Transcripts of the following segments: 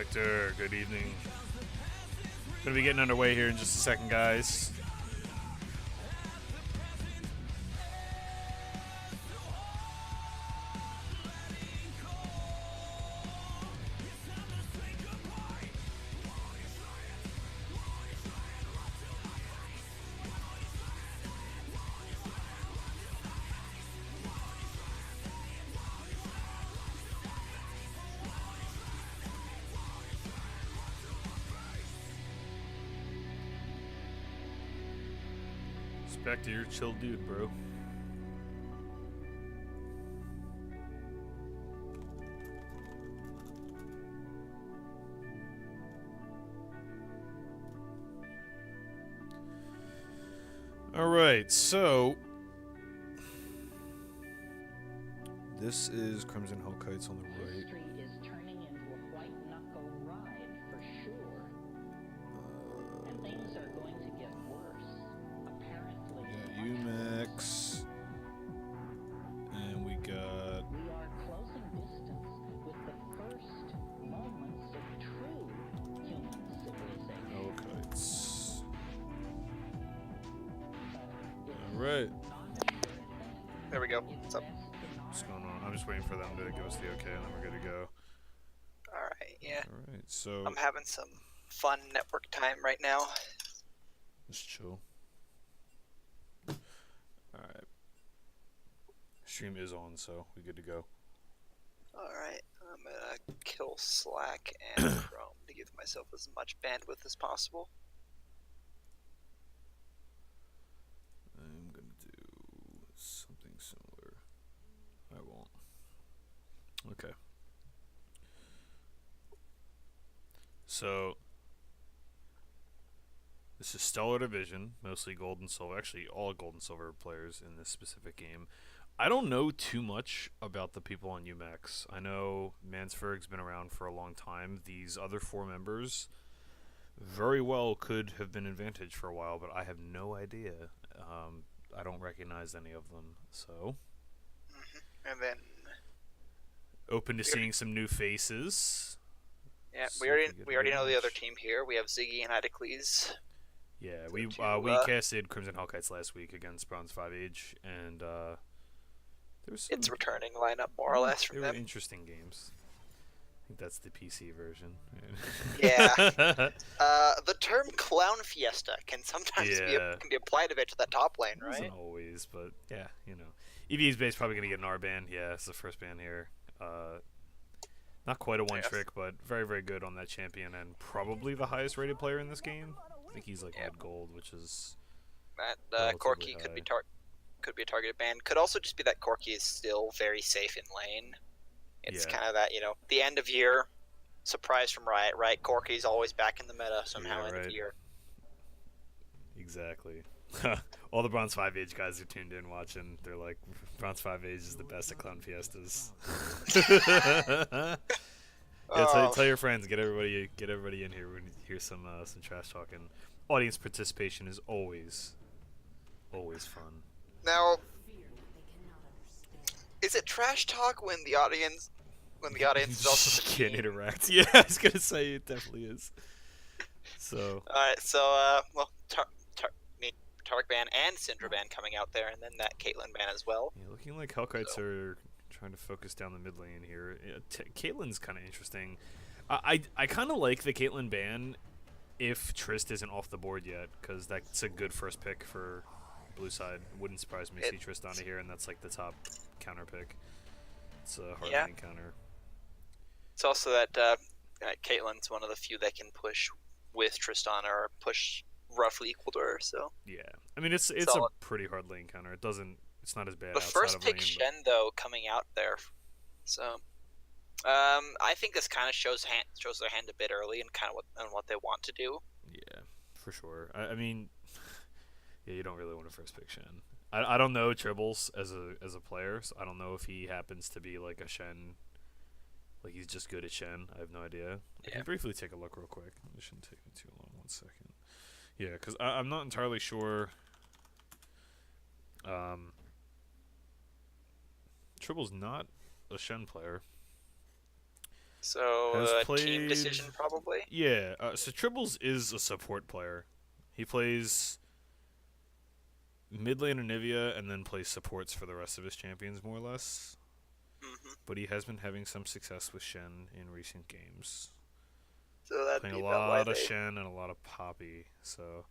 Victor, good evening. Gonna be getting underway here in just a second, guys. Back to your chill dude, bro. All right, so this is Crimson Hellkites on the right. History is turning into a white knuckle ride for sure. And things are going to get worse. Apparently. YUMACS. And we got. We are closing distance with the first moments of true human civilization. Hellkites. Alright. There we go. What's up? What's going on? I'm just waiting for them to give us the okay and then we're good to go. Alright, yeah. Alright, so. I'm having some fun network time right now. Just chill. Alright. Stream is on, so we good to go. Alright, I'm gonna kill Slack and Chrome to give myself as much bandwidth as possible. I'm gonna do something similar. I won't. Okay. So this is Stellar Division, mostly gold and silver. Actually, all gold and silver players in this specific game. I don't know too much about the people on UMACS. I know Mansferg's been around for a long time. These other four members very well could have been in Vantage for a while, but I have no idea. I don't recognize any of them, so And then open to seeing some new faces. yeah, So we already know the match. other team here. We have Ziggy and Idacles. Yeah, So we to, casted Crimson Hellkites last week against Bronze 5 Age, and there was some, It's returning lineup more or less from they were them. interesting games. I think that's the PC version. Yeah. The term clown fiesta can sometimes can be applied a bit to that top lane, right? Wasn't always, but yeah, you know. EV's base probably gonna get an R ban. Yeah, it's the first ban here. Not quite a one trick, but very, very good on that champion, and probably the highest rated player in this game. I think he's like mid gold, which is that Corky could be a targeted ban. Could also just be that Corky is still very safe in lane. It's kind of that, the end of year surprise from Riot, right? Corky's always back in the meta somehow end of year. Exactly. All the Bronze 5 Age guys are tuned in watching. They're like, Bronze 5 Age is the best at Clown Fiestas. Yeah, tell your friends, get everybody in here. We're gonna hear some trash talking. Audience participation is always fun. Now, is it trash talk when the audience is also the can't team? interact? Yeah, I was gonna say it definitely is. So. Alright, so Tark ban and Syndra ban coming out there, and then that Caitlyn ban as well. Yeah, looking like Hellkites are trying to focus down the mid lane here. Caitlyn's kind of interesting. I kind of like the Caitlyn ban if Trist isn't off the board yet, because that's a good first pick for blue side. Wouldn't surprise me to see Trist on here, and that's like the top counter pick. It's a hard lane counter. It's also that Caitlyn's one of the few that can push with Tristan or push roughly equal to her. So yeah, I mean it's a pretty hard lane counter. It's not as bad. The first pick Shen though coming out there, so I think this kind of shows their hand a bit early and kind of what they want to do. Yeah, for sure. I mean, yeah, you don't really want to first pick Shen. I don't know Tribbles as a player, so I don't know if he happens to be like a Shen. Like he's just good at Shen. I have no idea. I can briefly take a look real quick. It shouldn't take me too long. 1 second. Yeah, because I'm not entirely sure. Tribble's not a Shen player. So Has team played. decision probably. Yeah. So Tribbles is a support player. He plays mid lane Anivia and then plays supports for the rest of his champions more or less. Hmm. But he has been having some success with Shen in recent games. So that'd Playing be a about why lot of they. Shen and a lot of Poppy. So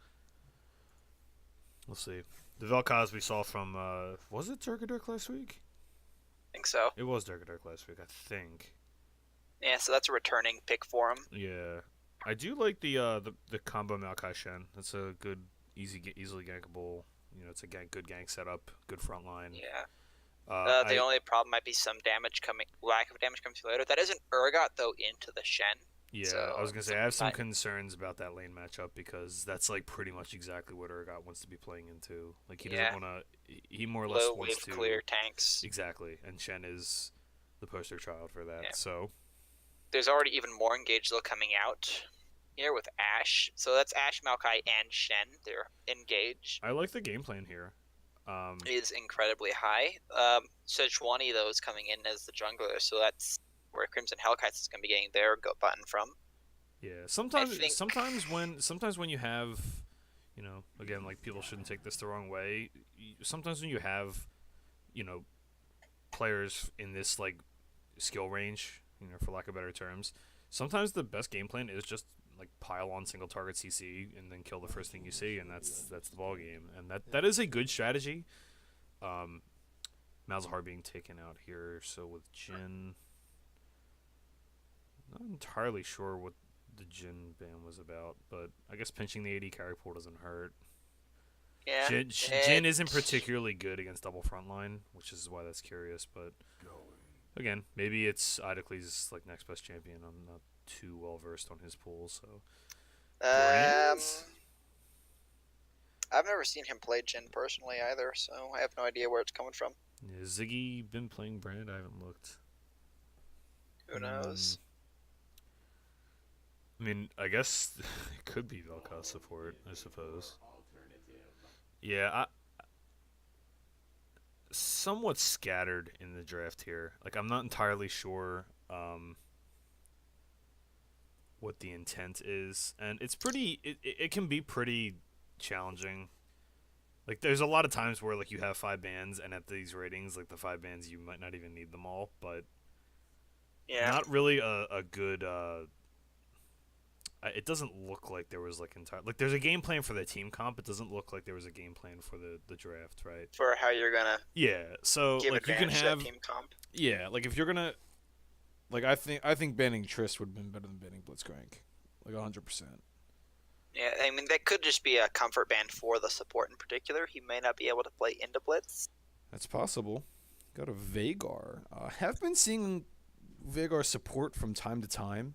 we'll see. The Vel'Koz we saw from was it Dirk last week? Think so. It was Dirk last week, I think. Yeah, so that's a returning pick for him. Yeah, I do like the combo Maokai Shen. That's a good, easily gankable. You know, it's a good gank setup, good front line. Yeah. The I only problem might be some lack of damage coming through later. That isn't Urgot though into the Shen. yeah, So I was gonna say I have some might- concerns about that lane matchup because that's like pretty much exactly what Urgot wants to be playing into. Like he Yeah. doesn't want to. He more or less low wants wave to clear tanks. exactly, and Shen is the poster child for that. Yeah. So There's already even more engaged though coming out here with Ashe. So that's Ashe, Maokai, and Shen. They're engaged. I like the game plan here. Is incredibly high. Sejuani though is coming in as the jungler, so that's where Crimson Hellkites is going to be getting their go button from. Yeah, sometimes think- sometimes when you have, you know, again, like people shouldn't take this the wrong way. Sometimes when you have, you know, players in this like skill range, you know, for lack of better terms, sometimes the best game plan is just like pile on single target CC and then kill the first thing you see, and that's the ball game, and that is a good strategy. Malzahar being taken out here, so with Jhin, not entirely sure what the Jhin ban was about, but I guess pinching the AD carry pool doesn't hurt. Yeah. Jhin isn't particularly good against double frontline, which is why that's curious, but again, maybe it's Idocles' like next best champion. I'm not too well versed on his pool, so Brands? I've never seen him play Jhin personally either, so I have no idea where it's coming from. Yeah, Ziggy been playing Brand? I haven't looked. Who knows? I mean, I guess it could be Vel'Koz support, I suppose. Yeah, somewhat scattered in the draft here. Like, I'm not entirely sure what the intent is, and it's pretty. It can be pretty challenging. Like, there's a lot of times where like you have 5 bans, and at these ratings, like the 5 bans, you might not even need them all, but Yeah. not really a good. It doesn't look like there was like there's a game plan for the team comp. It doesn't look like there was a game plan for the draft, right? For how you're gonna Yeah, so give like you can advantage to have that team comp. yeah, like if you're gonna Like I think banning Trist would have been better than banning Blitzcrank, like 100%. Yeah, I mean that could just be a comfort ban for the support in particular. He may not be able to play into Blitz. That's possible. Go to Vagar. Have been seeing Vagar support from time to time.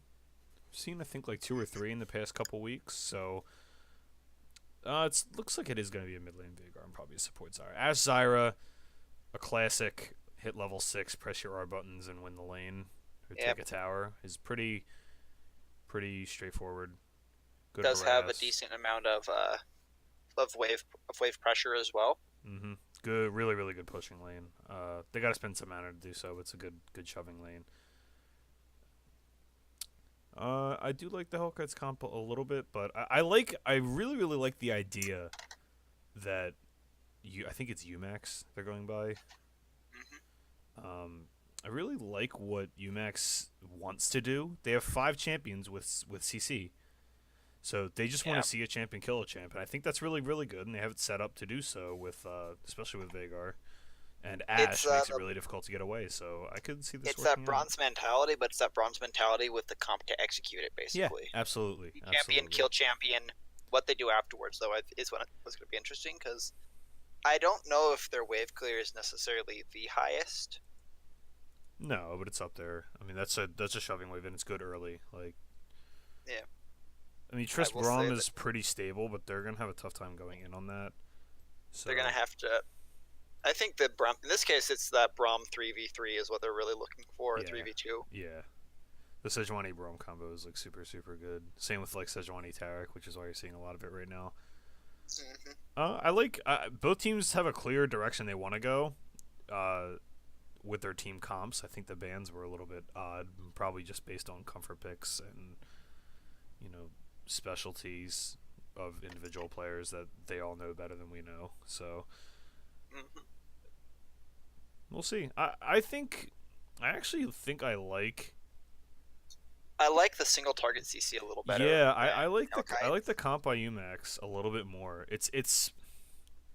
seen I think like 2 or 3 in the past couple weeks, so it looks like it is going to be a mid lane Vagar and probably a support Zyra. As Zyra, a classic hit level 6, press your R buttons and win the lane or Yep. take a tower is pretty straightforward. Good Does have a harass. decent amount of wave pressure as well. Mm-hmm. Good, really good pushing lane. They got to spend some mana to do so. But it's a good shoving lane. I do like the Hellkites comp a little bit, but I really like the idea that I think it's YUMACS they're going by. I really like what YUMACS wants to do. They have 5 champions with CC. So they just want Yeah. to see a champion kill a champ, and I think that's really good, and they have it set up to do so with, especially with Vagar, and Ashe makes it really difficult to get away. So I could see this. It's that working bronze mentality, but it's that bronze mentality with the comp to execute it, out. basically. Yeah, absolutely. Champion, absolutely. kill champion. What they do afterwards, though, is what's going to be interesting, because I don't know if their wave clear is necessarily the highest. No, but it's up there. I mean, that's a shoving wave, and it's good early. Like, Yeah. I mean, Trist will Braum say is pretty stable, but they're gonna have a tough time going in on that. So They're going to have to... I think that Braum... In this case, it's that Braum 3v3 is what they're really looking for, Yeah. 3v2. Yeah. The Sejuani Braum combo is like super good. Same with like Sejuani Tarek, which is why you're seeing a lot of it right now. Mm-hmm. I like both teams have a clear direction they want to go. with their team comps. I think the bans were a little bit odd, probably just based on comfort picks and specialties of individual players that they all know better than we know. So we'll see. I actually think I like the single target CC a little better. Yeah, I like the comp by UMACS a little bit more. It's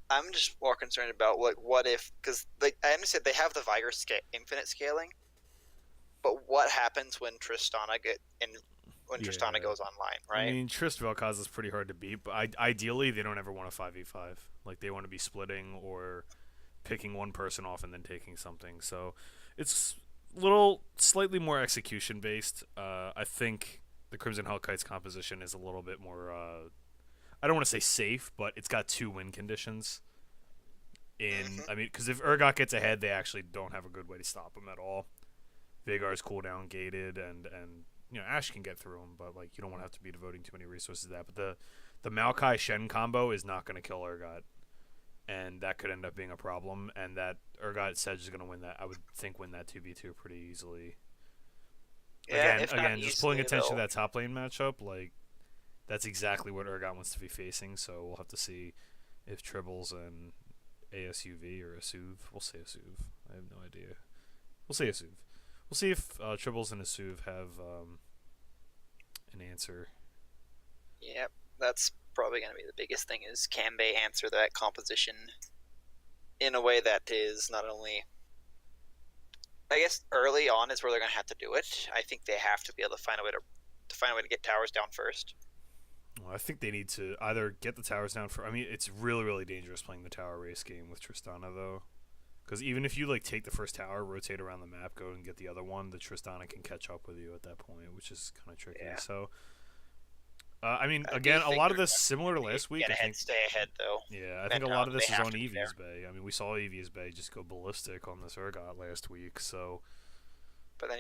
I'm just more concerned about what if, because I understand they have the Vigor infinite scaling, but what happens when Tristana Tristana goes online, right? I mean, Trist Vel'Koz is pretty hard to beat, but ideally they don't ever want a 5v5. Like they want to be splitting or picking one person off and then taking something. So it's slightly more execution based. I think the Crimson Hellkites composition is a little bit more. I don't want to say safe, but it's got 2 win conditions. I mean, because if Urgot gets ahead, they actually don't have a good way to stop him at all. Veigar's cooldown gated, and Ashe can get through him, but like you don't want to have to be devoting too many resources to that. But the Maokai Shen combo is not going to kill Urgot, and that could end up being a problem. And that Urgot Sedge is going to win that. I would think win that 2v2 pretty easily. Yeah, again, just pulling attention to that top lane matchup, like. That's exactly what Urgot wants to be facing, so we'll have to see if Tribbles and ASUV or Asuv. We'll say Asuv. I have no idea. We'll say Asuv. We'll see if Tribbles and Asuv have an answer. Yep, that's probably going to be the biggest thing is can they answer that composition in a way that is not only... I guess early on is where they're going to have to do it. I think they have to be able to find a way to get towers down first. Well, I think they need to either get the towers down for. I mean, it's really, really dangerous playing the tower race game with Tristana, though. Because even if you take the first tower, rotate around the map, go and get the other one, the Tristana can catch up with you at that point, which is kind of tricky. Yeah. So, I mean, again, a lot of this similar to last week. Stay ahead, though. Yeah, I think a lot of this is on Eevee's Bay. I mean, we saw Eevee's Bay just go ballistic on this Urgot last week, so. But then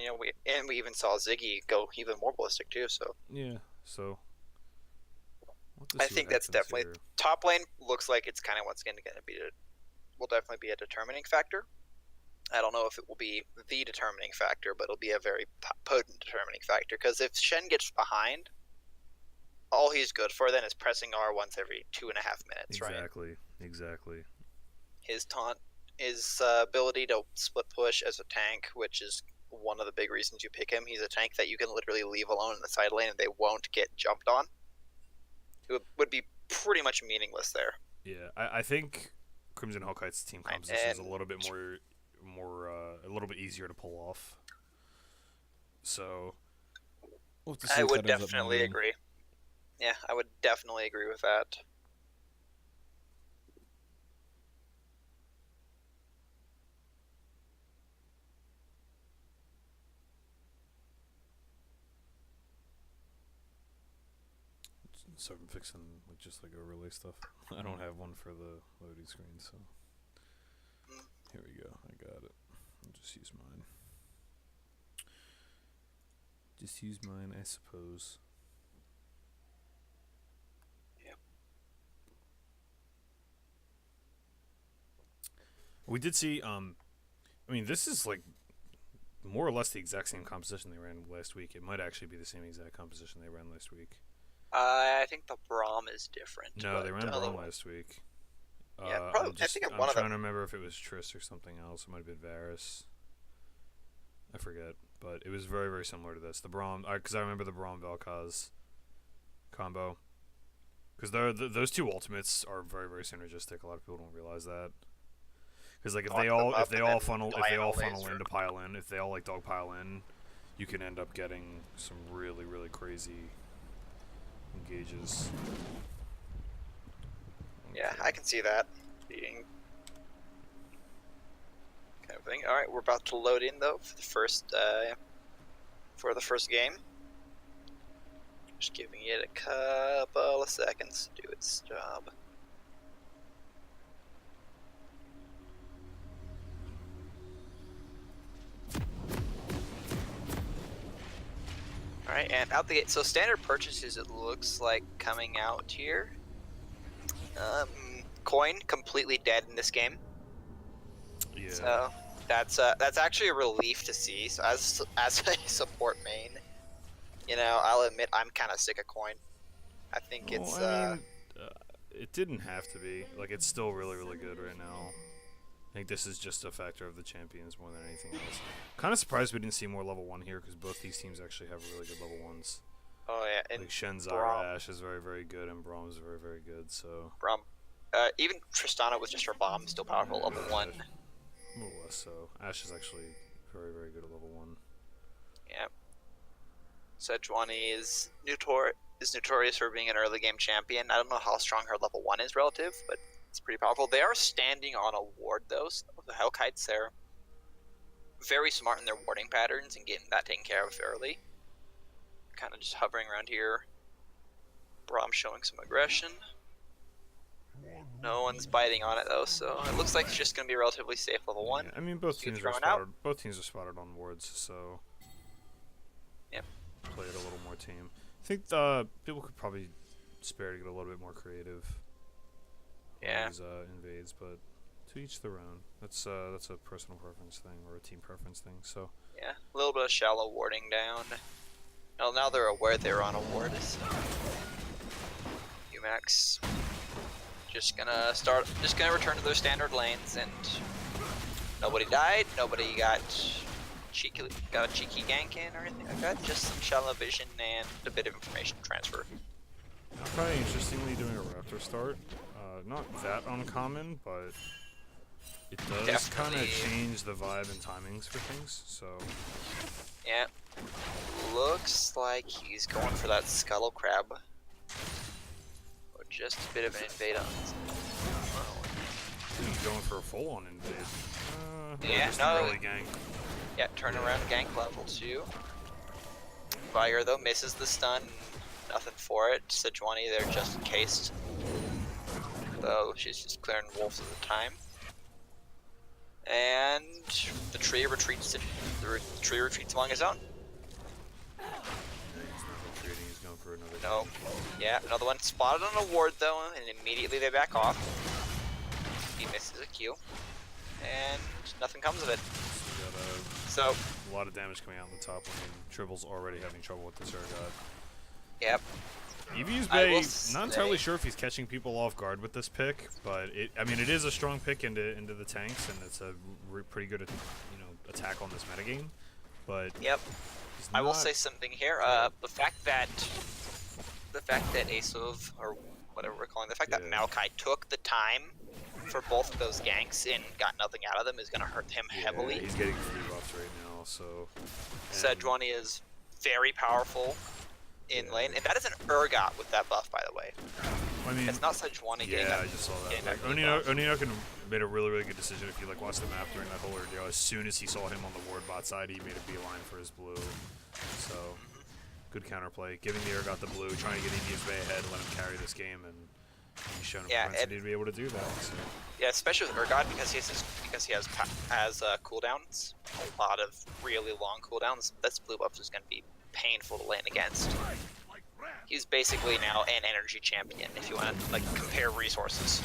we even saw Ziggy go even more ballistic too. So. Yeah. So. I think that's definitely top lane. Looks like it's kind of what's going to will definitely be a determining factor. I don't know if it will be the determining factor, but it'll be a very potent determining factor. Because if Shen gets behind, all he's good for then is pressing R once every 2.5 minutes, right? Exactly. His taunt, his ability to split push as a tank, which is one of the big reasons you pick him. He's a tank that you can literally leave alone in the side lane and they won't get jumped on. It would be pretty much meaningless there. Yeah, I think Crimson Hellkites' team composition is a little bit more a little bit easier to pull off. So I would definitely agree. Yeah, I would definitely agree with that. So I'm fixing just overlay stuff. I don't have one for the loading screen, so here we go. I got it. I'll just use mine. I suppose. Yep. We did see. I mean, this is more or less the exact same composition they ran last week. It might actually be the same exact composition they ran last week. I think the Braum is different. No, they ran Braum last week. Yeah, probably. I'm trying to remember if it was Triss or something else. It might have been Varus. I forget, but it was very, very similar to this. The Braum, because I remember the Braum Vel'Koz combo. Because those two ultimates are very, very synergistic. A lot of people don't realize that. Because if they all funnel in to pile in, if they all dog pile in, you can end up getting some really, really crazy engages. Okay. Yeah, I can see that being kind of thing. All right, we're about to load in though for the first game. Just giving it a couple of seconds to do its job. Alright, and out the gate. So standard purchases, it looks like coming out here. Coin completely dead in this game. Yeah. So That's actually a relief to see. So as a support main, you know, I'll admit I'm kind of sick of coin. I think Well, it's. I mean, it didn't have to be. Like, it's still really, really good right now. I think this is just a factor of the champions more than anything else. Kind of surprised we didn't see more level 1 here because both these teams actually have really good level 1s. Oh yeah, and Like Shenzara Braum. Ash is very, very good, and Braum is very, very good. So Braum. Even Tristana with just her bomb still powerful, level 1. a little less so. Ash is actually very, very good at level 1. Yeah. Sejuani is notorious for being an early game champion. I don't know how strong her level 1 is relative, but it's pretty powerful. They are standing on a ward though. So the Hellkites, they're very smart in their warding patterns and getting that taken care of early. Kind of just hovering around here. Braum showing some aggression. No one's biting on it though, so it looks like it's just going to be relatively safe level 1. Yeah, I mean, both teams are throwing out. spotted. Both teams are spotted on wards, so Yep. play it a little more team. I think people could probably spare to get a little bit more creative. Yeah. On these invades, but to each their own. That's a personal preference thing or a team preference thing. So Yeah, a little bit of shallow warding down. Well, now they're aware they're on a ward. So YUMACS just gonna return to their standard lanes, and nobody died. Nobody got a cheeky gank in or anything like that. Just some shallow vision and a bit of information transfer. probably interestingly doing a Raptor start. Not that uncommon, but it does kind of Definitely. change the vibe and timings for things. So Yeah, looks like he's going for that scuttle crab. Or just a bit of an invade on his. he's going for a full-on invade. Yeah, just no. an early gank. Yeah, turn around gank level 2. Fire though misses the stun. Nothing for it. Sejuani there just encased. Though she's just clearing wolves at the time. And the tree retreats. The tree retreats along his own. Yeah, he's not retreating. He's going for another. No. gank. Yeah, another one spotted on a ward though, and immediately they back off. He misses a Q, and nothing comes of it. So we got So, a lot of damage coming out on the top lane. Tribble's already having trouble with this Urgot. yep. EV's I will Bay, not entirely say- sure if he's catching people off guard with this pick, but I mean, it is a strong pick into the tanks, and it's a pretty good, attack on this metagame. But Yep. he's I will not- say something here. The fact that Asov, or whatever we're calling, the fact that Yeah. Maokai took the time for both of those ganks and got nothing out of them is going to hurt him yeah, heavily. He's getting free buffs right now, so. and- Sejuani is very powerful in Yeah. lane, and that is an Urgot with that buff, by the way. I mean, It's not Sejuani getting yeah, that. I just saw that. getting Like, that blue buff. Oninokin made a really, really good decision. If you watch the map during that whole ordeal, as soon as he saw him on the ward bot side, he made a beeline for his blue. So, good counterplay, giving the Urgot the blue, trying to get EV's Bay ahead, let him carry this game, and he's shown a Yeah, propensity to be able to do that. So. Yeah, especially with Urgot because he has cooldowns, a lot of really long cooldowns. This blue buff is going to be painful to lane against. He's basically now an energy champion if you want to compare resources.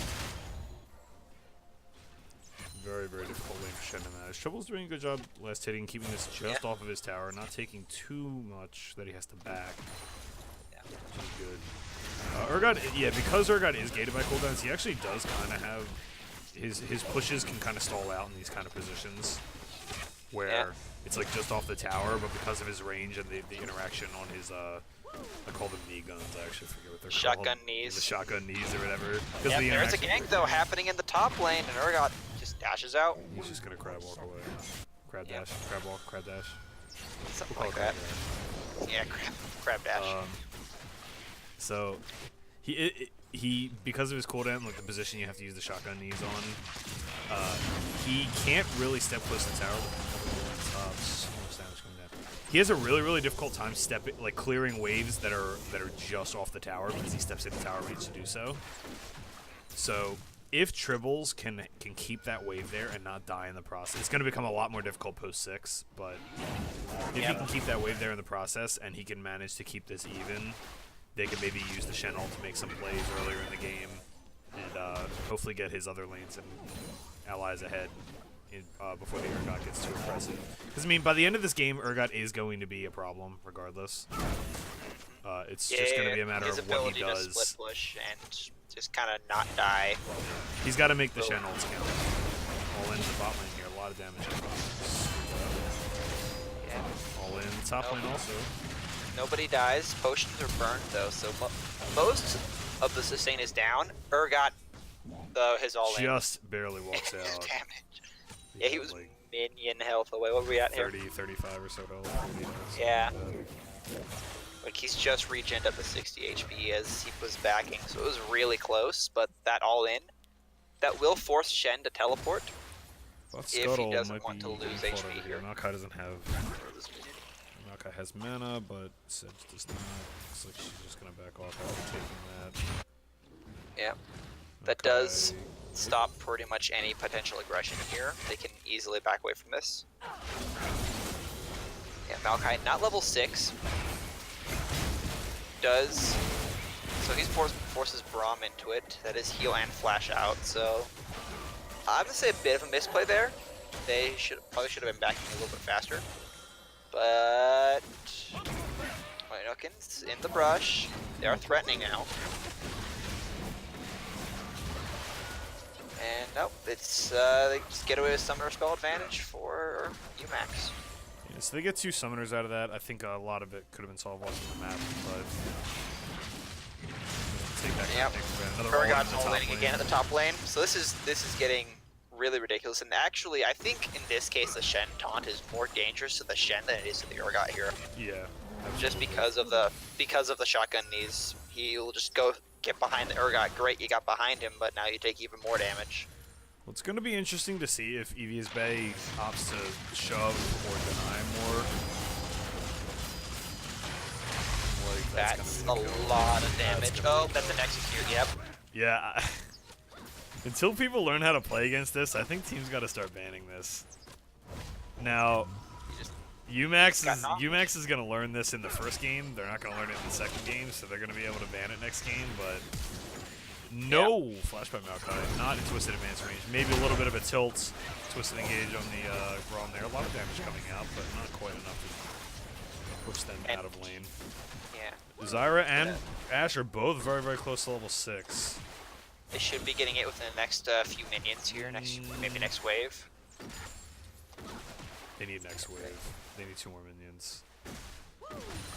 Very, very difficult lane for Shen to manage. Trouble's doing a good job last hitting, keeping this just off of his tower, not taking too much that he has to back. Yeah. Which is good. Urgot, yeah, because Urgot is gated by cooldowns, he actually does kind of have his pushes can kind of stall out in these kind of positions where Yeah. it's just off the tower, but because of his range and the interaction on his I call them knee guns. I actually forget what they're called. Shotgun knees. The shotgun knees or whatever. 'Cause Yeah, the there's a interaction- gank though happening in the top lane, and Urgot just dashes out. He's just gonna crab walk away. Crab Yep. dash, crab walk, crab dash. Something We'll like call it that. crab dash. Yeah, crab dash. So he because of his cooldown, the position you have to use the shotgun knees on, he can't really step close to the tower. He has a really, really difficult time clearing waves that are just off the tower because he steps in the tower range to do so. So if Tribbles can keep that wave there and not die in the process, it's going to become a lot more difficult post 6. But if he can keep that wave there in the process and he can manage to keep this even, they can maybe use the Shen ult to make some plays earlier in the game and hopefully get his other lanes and allies ahead before the Urgot gets too aggressive. Because, I mean, by the end of this game, Urgot is going to be a problem, regardless. It's just going to be a matter his of what ability he to does. split push and just kind of not die. He's got to make the Shen ults count. All in the bot lane here, a lot of damage. Yeah. All in the top lane also. Nobody dies. Potions are burned though, so most of the sustain is down. Urgot, his all in. Just barely walks out. Damage. Yeah, he was like minion health away. What were we at 30, here? 35 or so health. Yeah. Like he's just regened up to 60 HP as he was backing, so it was really close. But that all in, that will force Shen to teleport. But If he doesn't want to lose fought HP over here. Maokai doesn't have. Maokai has mana, but Sedge does not. Looks like she's just gonna back off after taking that. Yeah. That does stop pretty much any potential aggression here. They can easily back away from this. Yeah, Maokai, not level 6. So he forces Braum into it. That is heal and flash out, so I'm gonna say a bit of a misplay there. They probably should have been backing a little bit faster. But Nookins in the brush. They are threatening now. And nope, it's they just get away with summoner spell advantage for UMACS. Yeah, so they get 2 summoners out of that. I think a lot of it could have been solved watching the map, but take that. Yep. Urgot's all laning again at the top lane. So this is getting really ridiculous. And actually, I think in this case the Shen taunt is more dangerous to the Shen than it is to the Urgot here. Yeah. Just because of the shotgun knees, he'll just go get behind the Urgot. Great, you got behind him, but now you take even more damage. Well, it's going to be interesting to see if EV's Bay opts to shove or deny more. Like, That's a lot of damage. Oh, that's an execute, yep. Yeah. Until people learn how to play against this, I think teams got to start banning this. Now, UMACS is going to learn this in the first game. They're not going to learn it in the second game, so they're going to be able to ban it next game, but no flash by Maokai, not in Twisted Advance range. Maybe a little bit of a tilt, Twisted Engage on the Braum there. A lot of damage coming out, but not quite enough to push them out of lane. Yeah. Zyra and Ashe are both very, very close to level 6. They should be getting it within the next few minions here, maybe next wave. They need next wave. They need 2 more minions.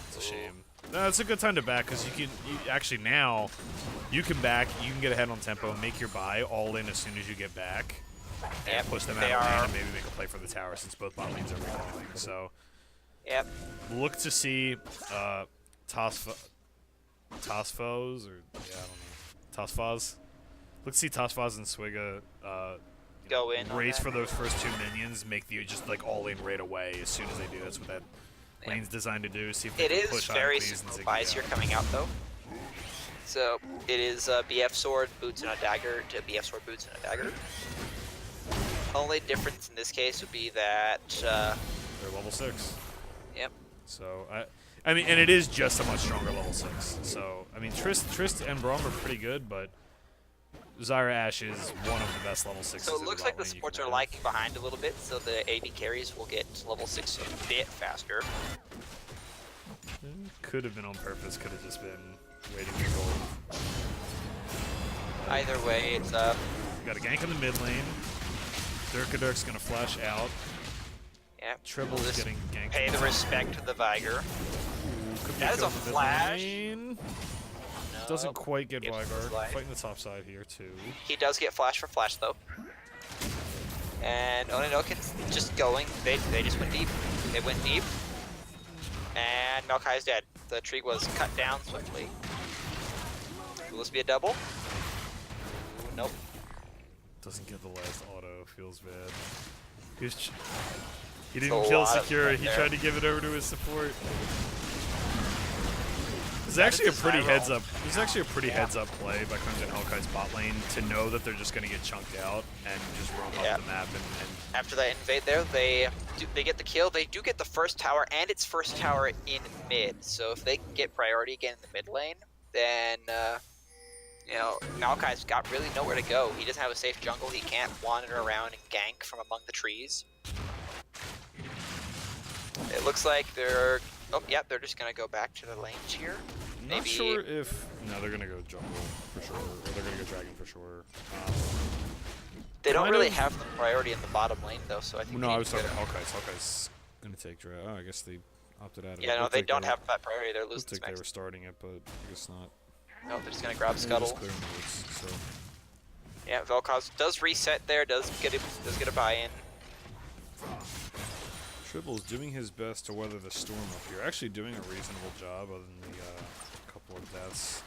It's a shame. No, it's a good time to back because actually now you can back. You can get ahead on tempo, make your buy all in as soon as you get back, and push them out of lane and maybe make a play for the tower since both bot lanes are recalling. So, look to see Tosfos or Tosfos. Look to see Tosfos and Swiga go in. Race for those first 2 minions, make the just like all in right away as soon as they do. That's what that lane's designed to do. See if they can push very Ironcleys and simple Ziggy buys out. here coming out though. So it is BF sword, boots, and a dagger to BF sword, boots, and a dagger. Only difference in this case would be that they're level 6. Yep. So I mean, and it is just a much stronger level 6. So I mean, Trist and Braum are pretty good, but Zyra Ashe is one of the best level 6s. So it looks like the supports are lagging behind a little bit, so the AD carries will get to level 6 a bit faster. Could have been on purpose, could have just been waiting for gold. Either way, it's up. Got a gank in the mid lane. Dirk's gonna flash out. Yep. Tribble's getting ganked. Pay the respect to the Viger. That is a flash. Doesn't quite get Vigar. Life. Fighting the top side here, too. He does get flash for flash, though. And Oninokin's just going. They just went deep. They went deep. And Maokai is dead. The tree was cut down swiftly. Will this be a double? Ooh, nope. Doesn't get the last auto. Feels bad. He didn't kill Secure. He tried to give it over to his support. It's actually a pretty heads up. It's actually a pretty heads up play by Crimson Hellkites bot lane to know that they're just going to get chunked out and just roam up the map. And after that invade there, they get the kill. They do get the first tower and its first tower in mid. So if they can get priority again in the mid lane, then You know, Maokai's got really nowhere to go. He doesn't have a safe jungle. He can't wander around and gank from among the trees. It looks like they're... Oh, yeah, they're just going to go back to the lanes here. Not Maybe... sure if... No, they're going to go jungle for sure. Or they're going to go dragon for sure. They don't kind really of- have the priority in the bottom lane, though, so I think No, they I need was to go talking to- Hellkites. Hellkites going to take dragon. Oh, I guess they opted out of it. Yeah, no, Looked they like don't were- have that priority. They're Looked losing like they Smax. were starting it, but I guess not. No, they're just going to grab They're Scuttle. just clearing the woods, so... Yeah, Vel'Koz does reset there, does get a buy-in. Tribble's doing his best to weather the storm up here. Actually doing a reasonable job other than the couple of deaths.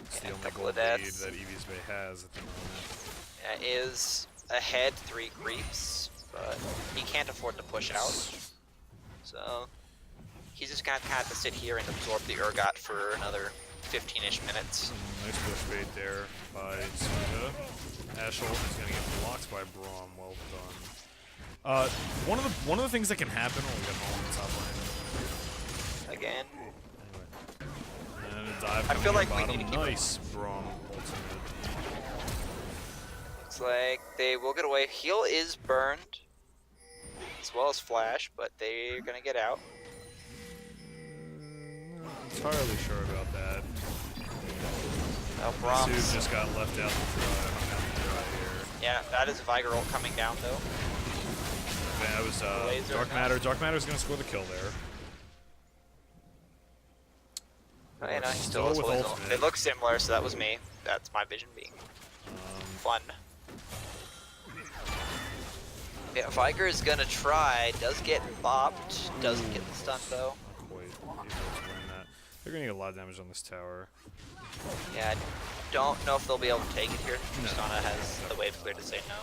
It's the Yeah, only couple gold of lead deaths. that Eevee's Bay has at the moment. Is ahead 3 creeps, but he can't afford to push out. So he's just gonna have to sit here and absorb the Urgot for another 15-ish minutes. Nice push bait there by Suda. Ashel is gonna get blocked by Braum. Well done. One of the things that can happen when we get home on the top lane. Again, Anyway. And a dive I coming feel in like we bottom. need to keep- Nice Braum ultimate. looks like they will get away. Heal is burned, as well as Flash, but they're gonna get out. Not entirely sure about that. Now Brahms. Sue just got left out to dry. Hung out to dry here. Yeah, that is Viger ult coming down though. That was Laser Dark now. Matter. Dark Matter's gonna score the kill there. Oh, yeah, no, he Still still has with Poison. ultimate. They look similar, so that was me. That's my vision being fun. Yeah, Viger is gonna try. Does get bopped. Doesn't get the stun though. Not quite able to win that. They're gonna get a lot of damage on this tower. Yeah, I don't know if they'll be able to take it here. No. Tristana has the wave clear to say no.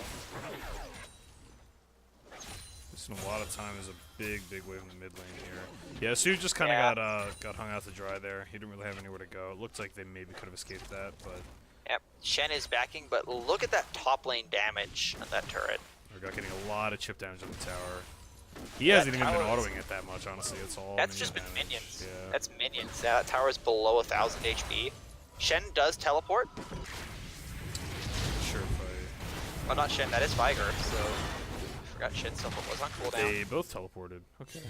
Wasting a lot of time is a big wave in the mid lane here. Yeah, Sue just kind of Yeah. got hung out to dry there. He didn't really have anywhere to go. It looked like they maybe could have escaped that, but Yep, Shen is backing, but look at that top lane damage on that turret. Urgot getting a lot of chip damage on the tower. He hasn't even been tower's- autoing it that much, honestly. It's all That's minion just been damage. minions. Yeah. That's minions. Yeah, that tower is below 1,000 HP. Shen does teleport. Sure fight. Oh, not Shen, that is Viger, so I forgot Shen's teleport was on cooldown. They both teleported. Okay.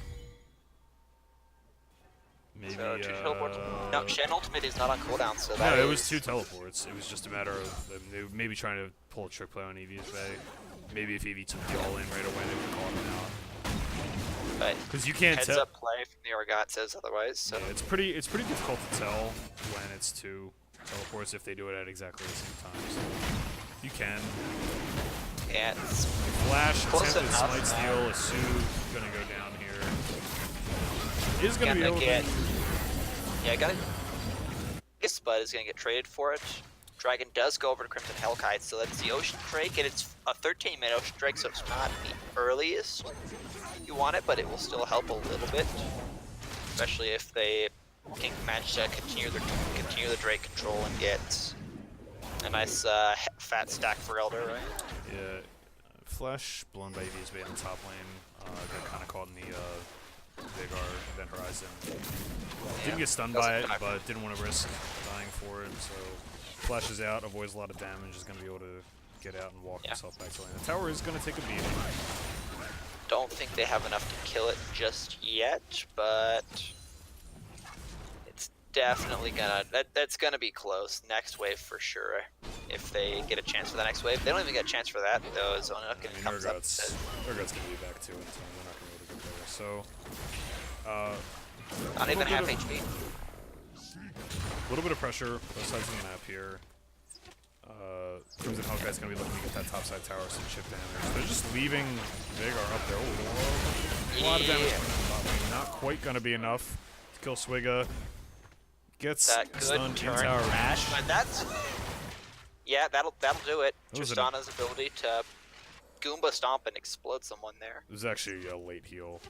Maybe. So two teleports. No, Shen ultimate is not on cooldown, so No, that it was is- 2 teleports. It was just a matter of them they were maybe trying to pull a trick play on Eevee's Bay. Maybe if Eevee took the all in right away, they would call him out. But Because you can't heads tell. up play from the Urgot says otherwise. So Yeah, it's pretty difficult to tell when it's 2 teleports if they do it at exactly the same time. So you can. yeah, it's Flash Close attempted enough. smite steal. Is Sue gonna go down here? Is gonna be gonna able get. to. Yeah, got it. This Spud is gonna get traded for it. Dragon does go over to Crimson Hellkites, so that's the Ocean Drake, and it's a 13-minute Ocean Drake, so it's not the earliest you want it, but it will still help a little bit, especially if they can manage to continue the Drake control and get a nice fat stack for Elder, right? Yeah. Flash blown by Eevee's Bay on the top lane. Got kind of caught in the Vagar Event Horizon. Didn't get stunned by it, Doesn't die. but didn't want to risk dying for it. So flashes out, avoids a lot of damage. Is going to be able to get out and walk himself back to lane. The tower is going to take a beating. Don't think they have enough to kill it just yet, but it's definitely gonna. That's gonna be close. Next wave for sure. If they get a chance for the next wave, they don't even get a chance for that though. Zona I mean, comes up. Urgot's going to be back to it, so they're not going to be able to get there. So, Not even half bit of- HP. a little bit of pressure both sides of the map here. Crimson Hellkite's going to be looking to get that topside tower some chip damage. They're just leaving Vagar up there. Oh, a lot of damage Yeah. from that top lane. Not quite going to be enough to kill Swigga. Gets That good stunned in turn tower crash, range. but that's yeah, that'll do it. That was Tristana's ability to Goomba stomp and explode someone there. It was actually a late heal.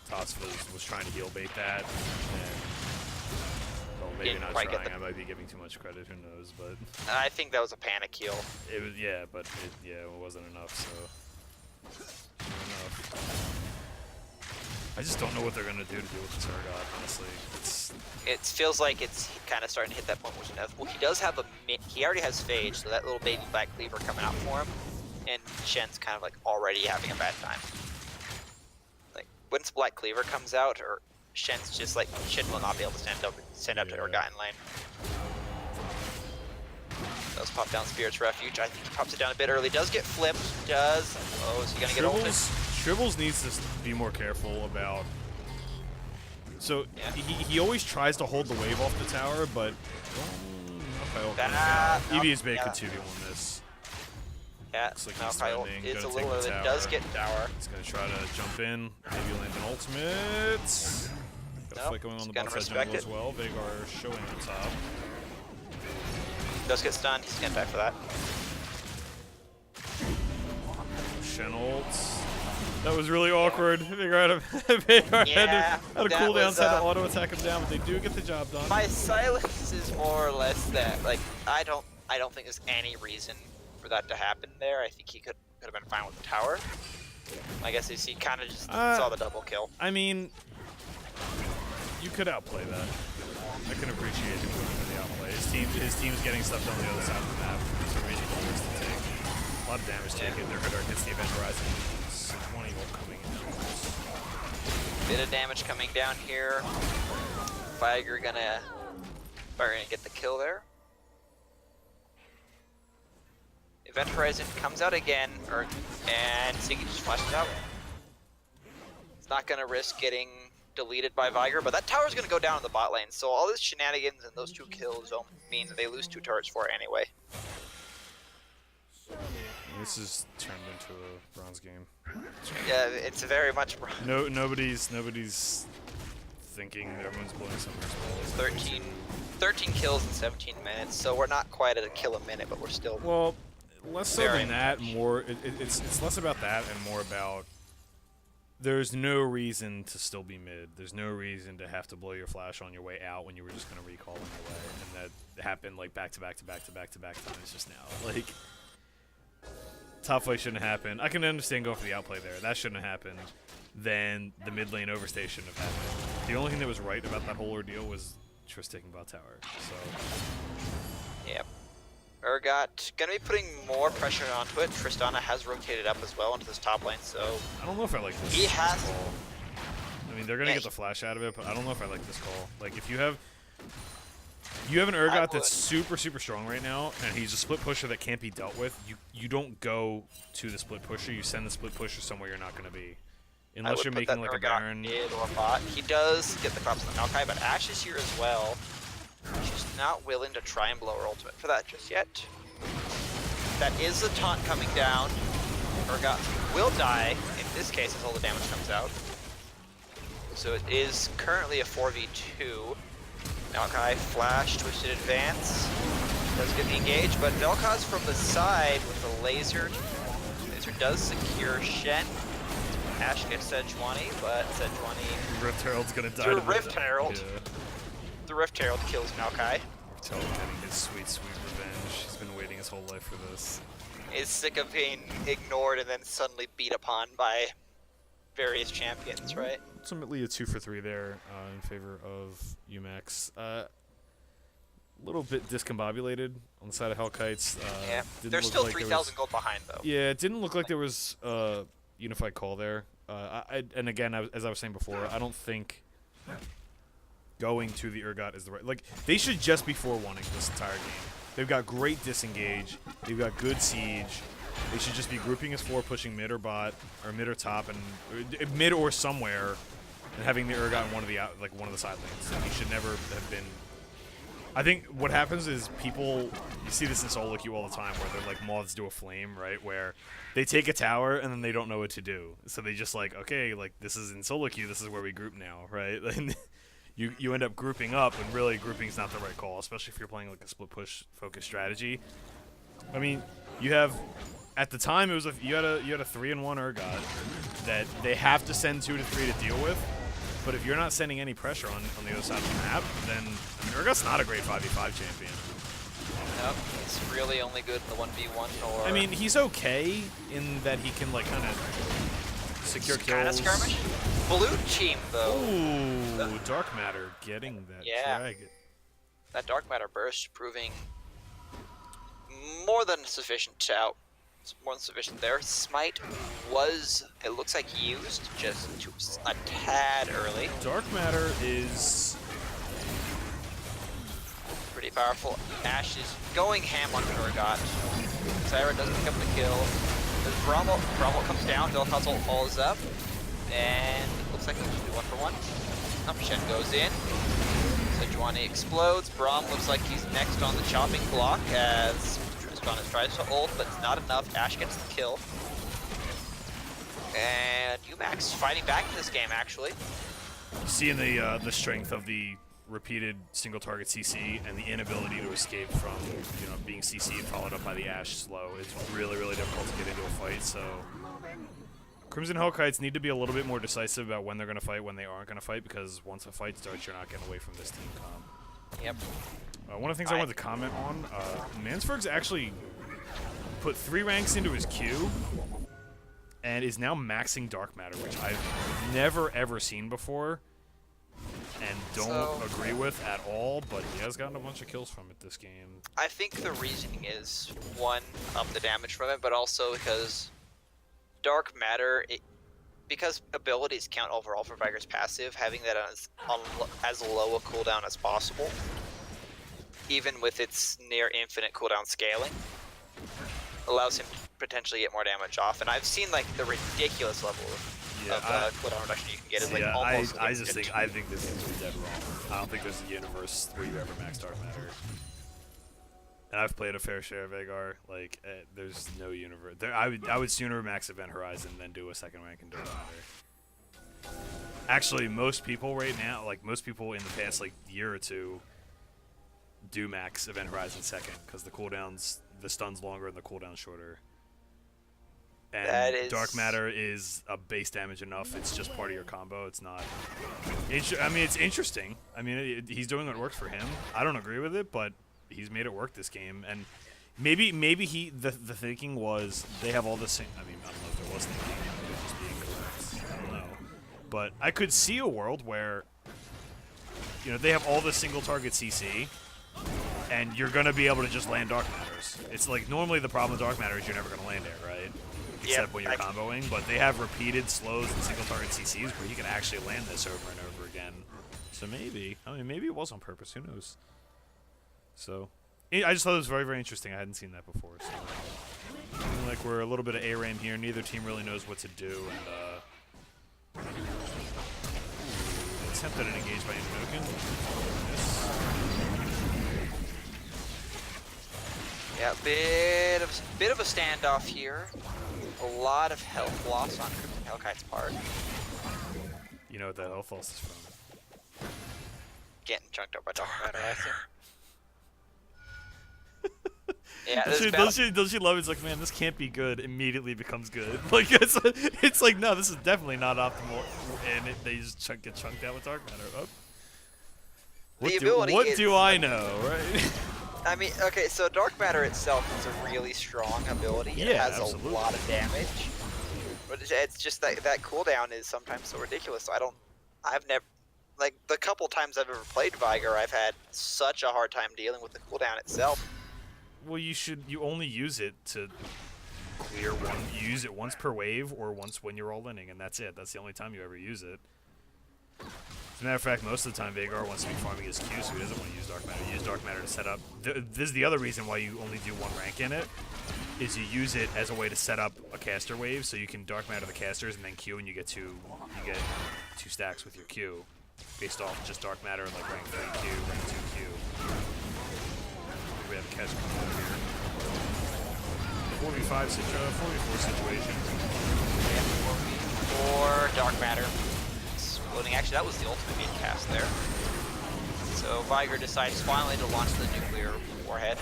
Toss was trying to heal bait that, and well, maybe Didn't not quite get trying. the- I might be giving too much credit. Who knows? But I think that was a panic heal. it was but it wasn't enough. So not enough. I just don't know what they're gonna do to deal with this Urgot. Honestly, It feels like it's kind of starting to hit that point which is inevitable. He does have he already has Phage, so that little baby black cleaver coming out for him, and Shen's kind of like already having a bad time. Like once black cleaver comes out, or Shen's just like Shen will not be able to stand up to Urgot in lane. Does pop down Spirit's Refuge. I think he pops it down a bit early. Does get flipped. Oh, is he gonna get ulted? Shrivels needs to be more careful about. So Yeah. he always tries to hold the wave off the tower, but EVSB could 2v1 this. Yeah, Looks like no, he's Kyle threatening, is a gonna little take the early. tower. Does get tower. He's gonna try to jump in, maybe land an ultimate. Got a fight going on he's the gonna bot side respect jungle as it. well. Veigar showing on top. Does get stunned. He's gonna die for that. Shen ults. That was really awkward. Veigar had a that cooldown was, set to auto attack him down, but they do get the job done. My silence is more or less that. Like I don't think there's any reason for that to happen there. I think he could have been fine with the tower. I guess he kind of just saw the double kill. I mean, you could outplay that. I can appreciate him going for the outplay. His team's getting stuff on the other side of the map. It's a reasonable risk to take. A lot of damage taken. Their Dark hits the event horizon. 20 ult coming in. Bit of damage coming down here. Viger gonna get the kill there. Event Horizon comes out again, and Siggy just flashes out. It's not gonna risk getting deleted by Viger, but that tower's gonna go down in the bot lane. So all this shenanigans and those 2 kills don't mean that they lose 2 turrets for it anyway. This is turned into a bronze game. Yeah, it's very much Nobody's thinking. Everyone's blowing something. 13 kills in 17 minutes, so we're not quite at a kill a minute, but we're still. Well, less so Very than that. More, it's less about that and more about. There's no reason to still be mid. There's no reason to have to blow your flash on your way out when you were just gonna recall on your way, and that happened like back to back times just now. Like. Top fight shouldn't have happened. I can understand going for the outplay there. That shouldn't have happened. Then the mid lane overstay shouldn't have happened. The only thing that was right about that whole ordeal was Triss taking bot tower. So. Yep. Urgot gonna be putting more pressure onto it. Tristana has rotated up as well into this top lane, so I don't know if I like this. He has. This call. I mean, they're gonna get the flash out of it, but I don't know if I like this call. Like, if you have an Urgot that's super strong right now, and he's a split pusher that can't be dealt with. You don't go to the split pusher. You send the split pusher somewhere you're not going to be, unless you're making like a Baron. Or bot. He does get the crops on the Maokai, but Ashe is here as well. She's not willing to try and blow her ultimate for that just yet. That is the taunt coming down. Urgot will die in this case as all the damage comes out. So it is currently a 4v2. Maokai flash, twisted advance. Does get the engage, but Vel'Koz from the side with the laser. Laser does secure Shen. Ashe gets Sejuani, but Sejuani. Rift Herald's gonna die. The Rift Herald. Yeah. The Rift Herald kills Maokai. Rift Herald getting his sweet revenge. He's been waiting his whole life for this. Is sick of being ignored and then suddenly beat upon by various champions, right? Ultimately, a 2 for 3 there in favor of UMACS. A little bit discombobulated on the side of Hellkites. Yeah, they're still 3,000 gold behind, though. Yeah, it didn't look like there was a unified call there. And again, as I was saying before, I don't think going to the Urgot is the right. Like, they should just be 4-1-ing this entire game. They've got great disengage. They've got good siege. They should just be grouping as 4, pushing mid or bot, or mid or top, and mid or somewhere, and having the Urgot in one of the side lanes. Like, he should never have been. I think what happens is you see this in solo queue all the time, where they're like moths to a flame, right? Where they take a tower and then they don't know what to do, so they just like, okay, like this is in solo queue, this is where we group now, right? And you end up grouping up, and really grouping's not the right call, especially if you're playing like a split push focused strategy. I mean, you have. At the time, it was you had a 3-1 Urgot that they have to send 2 to 3 to deal with. But if you're not sending any pressure on the other side of the map, then Urgot's not a great 5v5 champion. Nope, he's really only good in the 1v1 or. I mean, he's okay in that he can like kind of Secure kind of kills. skirmish. Blue team though. Ooh, Dark Matter getting that Yeah. dragon. That Dark Matter burst proving more than sufficient to out. More than sufficient there. Smite was, it looks like, used just a tad early. Dark Matter is Pretty powerful. Ash is going ham on Kurgat. Syra does pick up the kill. Bramble comes down, Hellkites ult follows up. And it looks like he'll just do 1-for-1. Shen goes in. Sejuani explodes. Braum looks like he's next on the chopping block as Tristan tries to ult, but it's not enough. Ash gets the kill. And YUMACS fighting back in this game, actually. seeing the strength of the repeated single target CC and the inability to escape from being CC'd followed up by the Ash slow. It's really difficult to get into a fight. So Crimson Hellkites need to be a little bit more decisive about when they're going to fight, when they aren't going to fight, because once a fight starts, you're not getting away from this team comp. Yep. One of the things I wanted to comment on, Mansberg's actually put 3 ranks into his queue and is now maxing Dark Matter, which I've never ever seen before and don't agree with at all, but he has gotten a bunch of kills from it this game. I think the reasoning is, one, the damage from it, but also because Dark Matter, because abilities count overall for Viger's passive, having that as low a cooldown as possible, even with its near infinite cooldown scaling, allows him to potentially get more damage off. And I've seen like the ridiculous level of cooldown reduction you can get. It's like almost. I think this is dead wrong. I don't think there's a universe where you ever max Dark Matter. And I've played a fair share of Vhagar. Like, there's no universe. I would sooner max Event Horizon than do a second rank in Dark Matter. Actually, most people right now, like most people in the past like year or two, do max Event Horizon second because the cooldowns, the stun's longer and the cooldown's shorter. And Dark Matter is a base damage enough. It's just part of your combo. It's not. I mean, it's interesting. I mean, he's doing what works for him. I don't agree with it, but he's made it work this game. And maybe the thinking was they have all the same. I mean, I don't know if there was thinking. It was just being correct. I don't know. But I could see a world where they have all the single target CC, and you're gonna be able to just land Dark Matters. It's like normally the problem with Dark Matter is you're never gonna land it, right? Except when you're comboing, but they have repeated slows and single target CCs where you can actually land this over and over again. So maybe it was on purpose. Who knows? So I just thought it was very interesting. I hadn't seen that before. So like we're a little bit of ARAM here. Neither team really knows what to do, and attempted an engage by Invoken. Yeah, bit of a standoff here. A lot of health loss on Crimson Hellkite's part. You know what that health loss is from? Getting chunked up by Dark Matter, I think. Yeah, does she love it? It's like, man, this can't be good. Immediately becomes good. Like it's like, no, this is definitely not optimal, and they just get chunked out with Dark Matter. Oh. What do I know, right? I mean, okay, so Dark Matter itself is a really strong ability. It has absolutely. a lot of damage. But it's just that cooldown is sometimes so ridiculous. I've never, like, the couple times I've ever played Vhagar, I've had such a hard time dealing with the cooldown itself. Well, you only use it to clear one. You use it once per wave or once when you're all-inning, and that's it. That's the only time you ever use it. As a matter of fact, most of the time Vhagar wants to be farming his Q, so he doesn't want to use Dark Matter. You use Dark Matter to set up. This is the other reason why you only do 1 rank in it, is you use it as a way to set up a caster wave, so you can Dark Matter the casters and then Q, and you get 2 stacks with your Q, based off just Dark Matter and like rank 3 Q, rank 2 Q. We have a catch coming over here. 4v4 situation. Or Dark Matter. Actually, that was the ultimate beam cast there. So Vhagar decides finally to launch the nuclear warhead.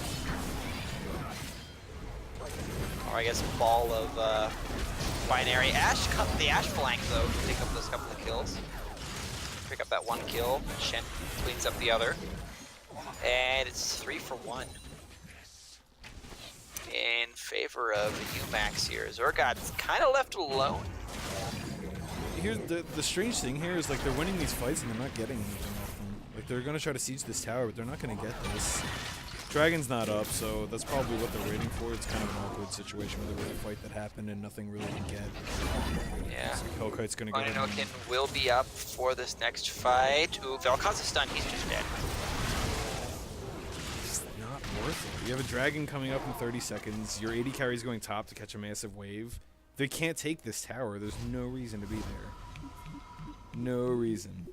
Or I guess a ball of binary. The Ash flank though to pick up those couple of kills. Pick up that 1 kill. Shen cleans up the other. And it's 3 for 1. In favor of YUMACS here. Zorgod's kind of left alone. here's the strange thing here is like they're winning these fights and they're not getting anything off them. Like they're gonna try to siege this tower, but they're not gonna get this. Dragon's not up, so that's probably what they're waiting for. It's kind of an awkward situation where there was a fight that happened and nothing really to get. Yeah. So Hellkite's gonna get Oninokin will be up for this next fight. Ooh, Vel'Koz is stunned. He's just dead. It's not worth it. You have a dragon coming up in 30 seconds. Your 80 carry's going top to catch a massive wave. They can't take this tower. There's no reason to be there. No reason.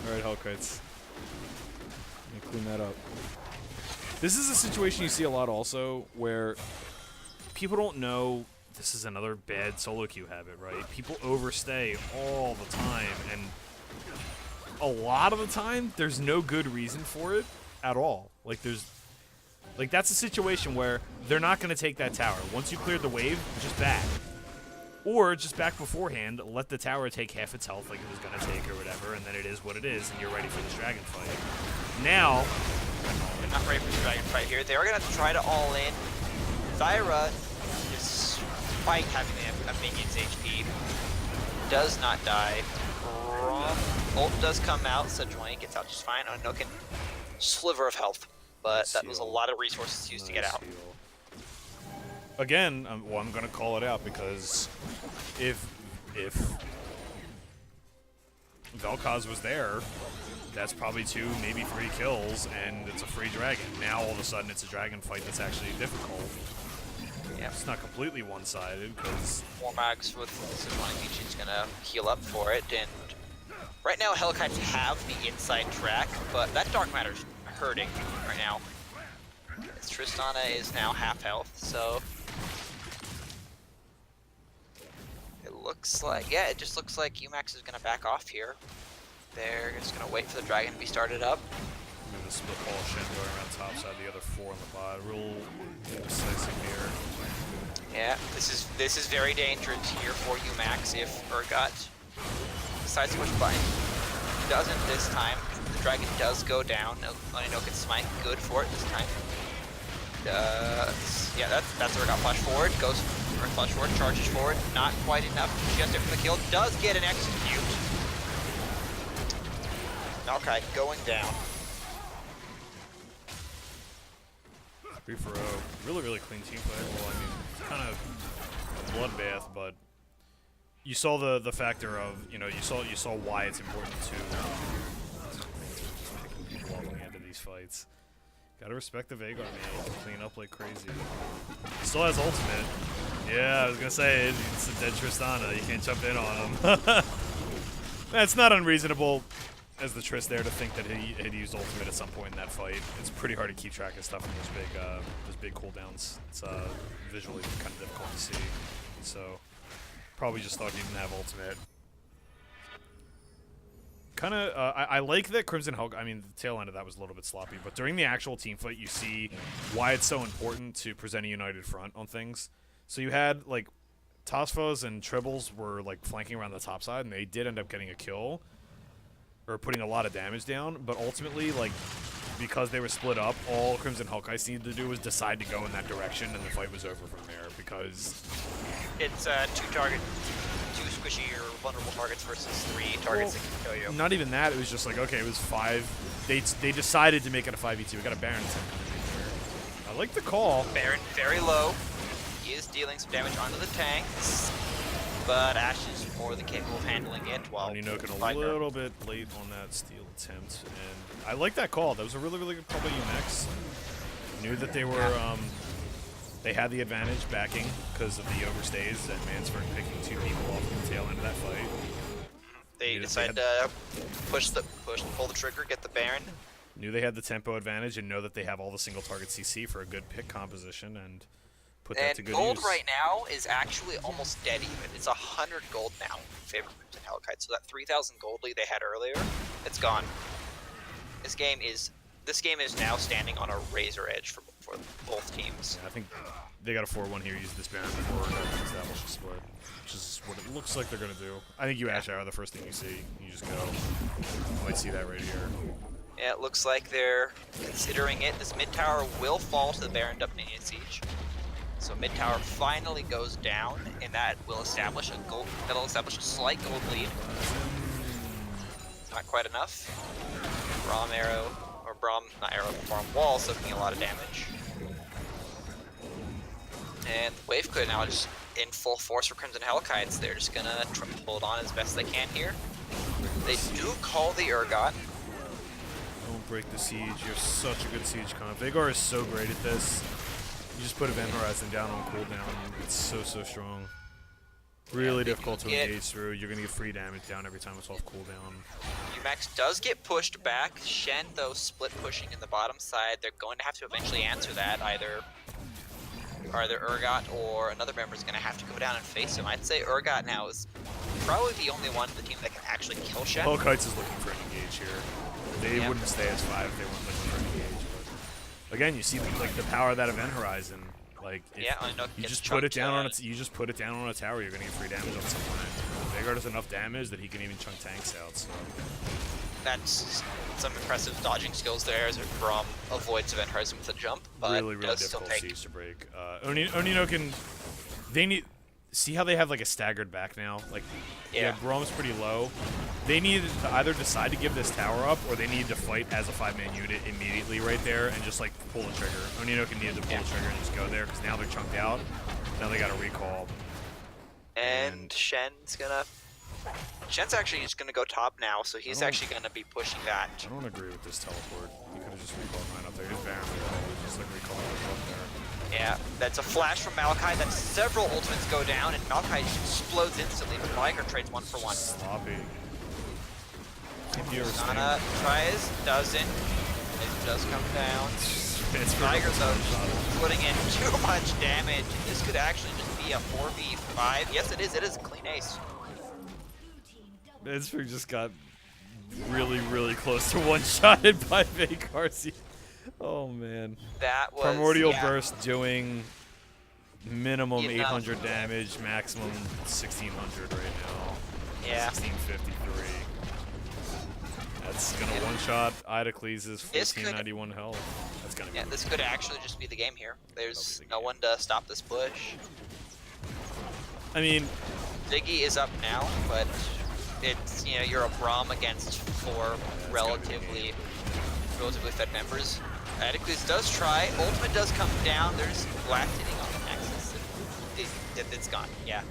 Alright, Hellkites. Let me clean that up. This is a situation you see a lot also where people don't know. This is another bad solo queue habit, right? People overstay all the time, and a lot of the time there's no good reason for it at all. Like that's a situation where they're not going to take that tower. Once you cleared the wave, just back. Or just back beforehand, let the tower take half its health like it was going to take or whatever, and then it is what it is, and you're ready for this dragon fight. Now, they're not ready for the dragon fight here. They are going to have to try to all in. Zyra, despite having a minion's HP, does not die. Ult does come out, Sejuani gets out just fine. Oninokin, sliver of health, but that was a lot of resources used to get out. Again, I'm going to call it out because if Vel'Koz was there, that's probably 2, maybe 3 kills, and it's a free dragon. Now all of a sudden it's a dragon fight that's actually difficult. Yeah, it's not completely one-sided because YUMACS with Sejuani is gonna heal up for it, and right now Hellkites have the inside track, but that dark matter's hurting right now. As Tristana is now half health, so it looks like, yeah, it just looks like YUMACS is gonna back off here. They're just gonna wait for the dragon to be started up. I'm gonna split ball shit going around top side, the other 4 on the bot. Real decisive here. Yeah, this is very dangerous here for YUMACS if Urgot decides to push button. Doesn't this time. The dragon does go down. Oninokin smite, good for it this time. Yeah, that's Urgot flash forward. Goes for a flash forward, charges forward. Not quite enough. Just it for the kill. Does get an execute. Okay, going down. 3-for-0. Really, really clean team fight. Well, I mean, it's kind of a bloodbath, but you saw the factor of, you know, you saw why it's important to long into these fights. Gotta respect the Veigar, man. He can clean up like crazy. He still has ultimate. Yeah, I was gonna say, it's a dead Tristana. You can't jump in on him. That's not unreasonable as the Trist there to think that he had used ultimate at some point in that fight. It's pretty hard to keep track of stuff in those big cooldowns. It's visually kind of difficult to see. So probably just thought he didn't have ultimate. Kind of, I like that Crimson Hulk. I mean, the tail end of that was a little bit sloppy, but during the actual team fight, you see why it's so important to present a united front on things. So you had like Tosfos and Tribbles were like flanking around the top side, and they did end up getting a kill or putting a lot of damage down. But ultimately, like because they were split up, all Crimson Hellkites needed to do was decide to go in that direction, and the fight was over from there because it's 2 squishy or vulnerable targets versus 3 targets that can kill you. Not even that. It was just like, okay, it was 5. They decided to make it a 5v2. We got a Baron. I like the call. Baron very low. He is dealing some damage onto the tanks, but Ashe is more than capable of handling it. While Oninokin a little bit late on that steal attempt, and I like that call. That was a really, really good call by YUMACS. Knew that they were they had the advantage backing because of the overstays and Mansford picking 2 people off the tail end of that fight. They decided to pull the trigger, get the Baron. Knew they had the tempo advantage and know that they have all the single target CC for a good pick composition and put that to good gold use. right now is actually almost dead even. It's 100 gold now in favor of Crimson Hellkites. So that 3,000 gold lead they had earlier, it's gone. This game is now standing on a razor edge for both teams. Yeah, I think they got a 4-1 here. Use this Baron before to establish a split, which is what it looks like they're going to do. I think you Ashe Hour the first thing you see. You just go. You might see that right here. Yeah, it looks like they're considering it. This mid tower will fall to the Baron Minion Siege. So mid tower finally goes down, and that will establish that'll establish a slight gold lead. Not quite enough. Braum arrow, or Braum, not arrow, Braum wall soaking a lot of damage. And Wave Clear now just in full force for Crimson Hellkites. They're just gonna hold on as best they can here. They do call the Urgot. Don't break the siege. You have such a good siege comp. Vagar is so great at this. You just put Event Horizon down on cooldown. It's so strong. Really difficult to engage through. You're gonna get free damage down every time it's off cooldown. YUMACS does get pushed back. Shen, though, split pushing in the bottom side. They're going to have to eventually answer that. Either Urgot or another member is going to have to go down and face him. I'd say Urgot now is probably the only one of the team that can actually kill Shen. Hellkites is looking for an engage here. They wouldn't stay as 5 if they weren't looking for an engage. But again, you see like the power of that Event Horizon. Like you just put it down on a tower, you're gonna get free damage on someone. Vagar does enough damage that he can even chunk tanks out. So that's some impressive dodging skills there as Braum avoids Event Horizon with a jump. But really difficult siege to break. Onino can. They need. See how they have like a staggered back now? Like, yeah, Braum's pretty low. They need to either decide to give this tower up, or they need to fight as a 5-man unit immediately right there and just like pull the trigger. Onino can need to pull the trigger and just go there because now they're chunked out. Now they got a recall. And Shen's actually just gonna go top now, so he's actually gonna be pushing that. I don't agree with this teleport. You could have just recalled mine up there. He's barely just like recalling it up there. Yeah, that's a flash from Malachi. That's several ultimates go down, and Malachi just explodes instantly, but Viger trades 1 for 1. Sloppy. Sana tries, doesn't. It does come down. Viger, though, putting in too much damage. This could actually just be a 4v5. Yes, it is. It is a clean ace. Pittsburgh just got really close to one-shotted by Vagar. Oh man. That was Primordial Burst doing minimum 800 damage, maximum 1600 right now. Yeah. 1653. That's gonna one-shot Idocles' 1491 health. That's gonna be. Yeah, this could actually just be the game here. There's no one to stop this push. I mean, Ziggy is up now, but it's, you know, you're a Braum against 4 relatively fed members. Idocles does try. Ultimate does come down. There's blast hitting on the Nexus. It's gone. Yeah.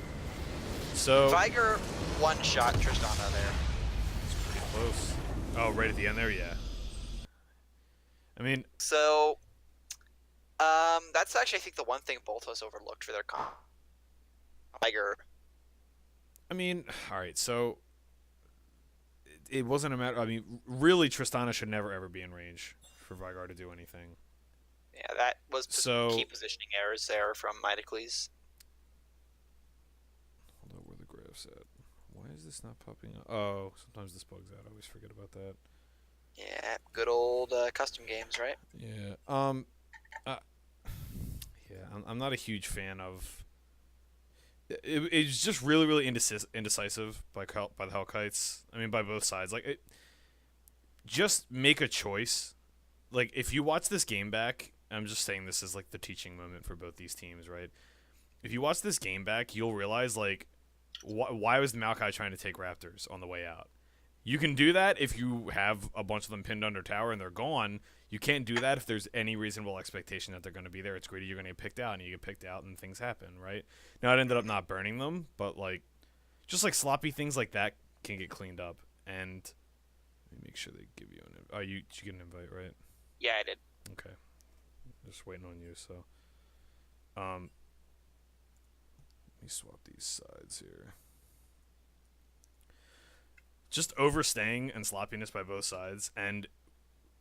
So Viger one-shot Tristana there. It's pretty close. Oh, right at the end there, yeah. I mean, so that's actually, I think, the one thing both of us overlooked for their comp. Viger. I mean, all right, so it wasn't a matter. I mean, really, Tristana should never ever be in range for Vigar to do anything. Yeah, that was key positioning errors there from Idocles. Hold on, where the graph's at? Why is this not popping up? Oh, sometimes this bugs out. I always forget about that. Yeah, good old custom games, right? Yeah. I'm not a huge fan of. It's just really indecisive by the Hellkites. I mean, by both sides. Like, just make a choice. Like, if you watch this game back, I'm just saying this is like the teaching moment for both these teams, right? If you watch this game back, you'll realize, like, why was Maokai trying to take Raptors on the way out? You can do that if you have a bunch of them pinned under tower and they're gone. You can't do that if there's any reasonable expectation that they're going to be there. It's greedy. You're going to get picked out, and you get picked out, and things happen, right? Now, it ended up not burning them, but, like, just, like, sloppy things like that can get cleaned up. And let me make sure they give you an invite. Oh, did you get an invite, right? Yeah, I did. Okay. Just waiting on you, so. Let me swap these sides here. Just overstaying and sloppiness by both sides, and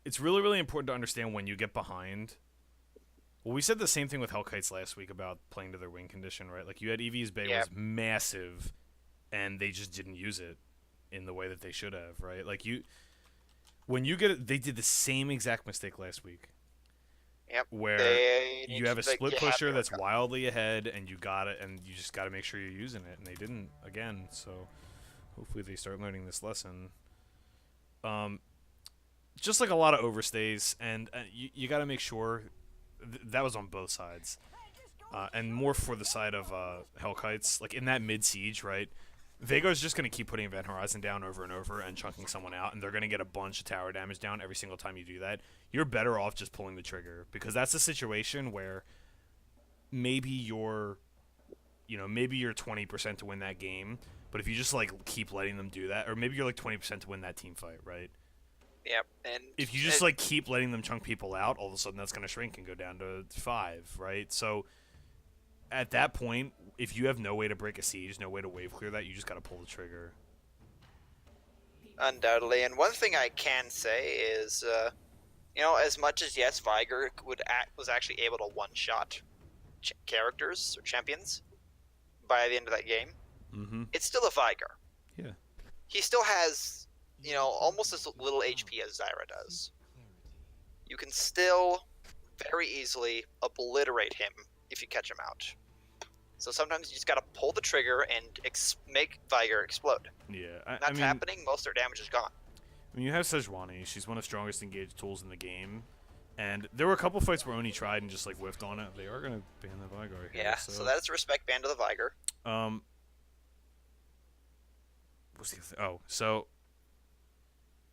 it's really important to understand when you get behind. Well, we said the same thing with Hellkites last week about playing to their win condition, right? Like, you had EV's Bay was massive, and they just didn't use it in the way that they should have, right? Like, when you get it, they did the same exact mistake last week. Yep. Where you have a split pusher that's wildly ahead, and you got it, and you just got to make sure you're using it, and they didn't again. So hopefully they start learning this lesson. Just like a lot of overstays, and you got to make sure that was on both sides. and more for the side of Hellkites. Like in that mid siege, right? Vago's just going to keep putting Event Horizon down over and over and chunking someone out, and they're going to get a bunch of tower damage down every single time you do that. You're better off just pulling the trigger, because that's a situation where maybe you're 20% to win that game, but if you just like keep letting them do that, or maybe you're like 20% to win that team fight, right? Yep. And if you just like keep letting them chunk people out, all of a sudden that's going to shrink and go down to 5, right? So at that point, if you have no way to break a siege, no way to wave clear that, you just got to pull the trigger. Undoubtedly. And one thing I can say is, as much as yes, Viger was actually able to one-shot characters or champions by the end of that game, it's still a Viger. Yeah. He still has, almost as little HP as Zyra does. You can still very easily obliterate him if you catch him out. So sometimes you just gotta pull the trigger and make Viger explode. Yeah. That's happening, most of their damage is gone. When you have Sejuani, she's one of the strongest engaged tools in the game. And there were a couple fights where Oni tried and just like whiffed on it. They are going to ban the Vigar here. Yeah, so that is a respect ban to the Vigar. What's the other so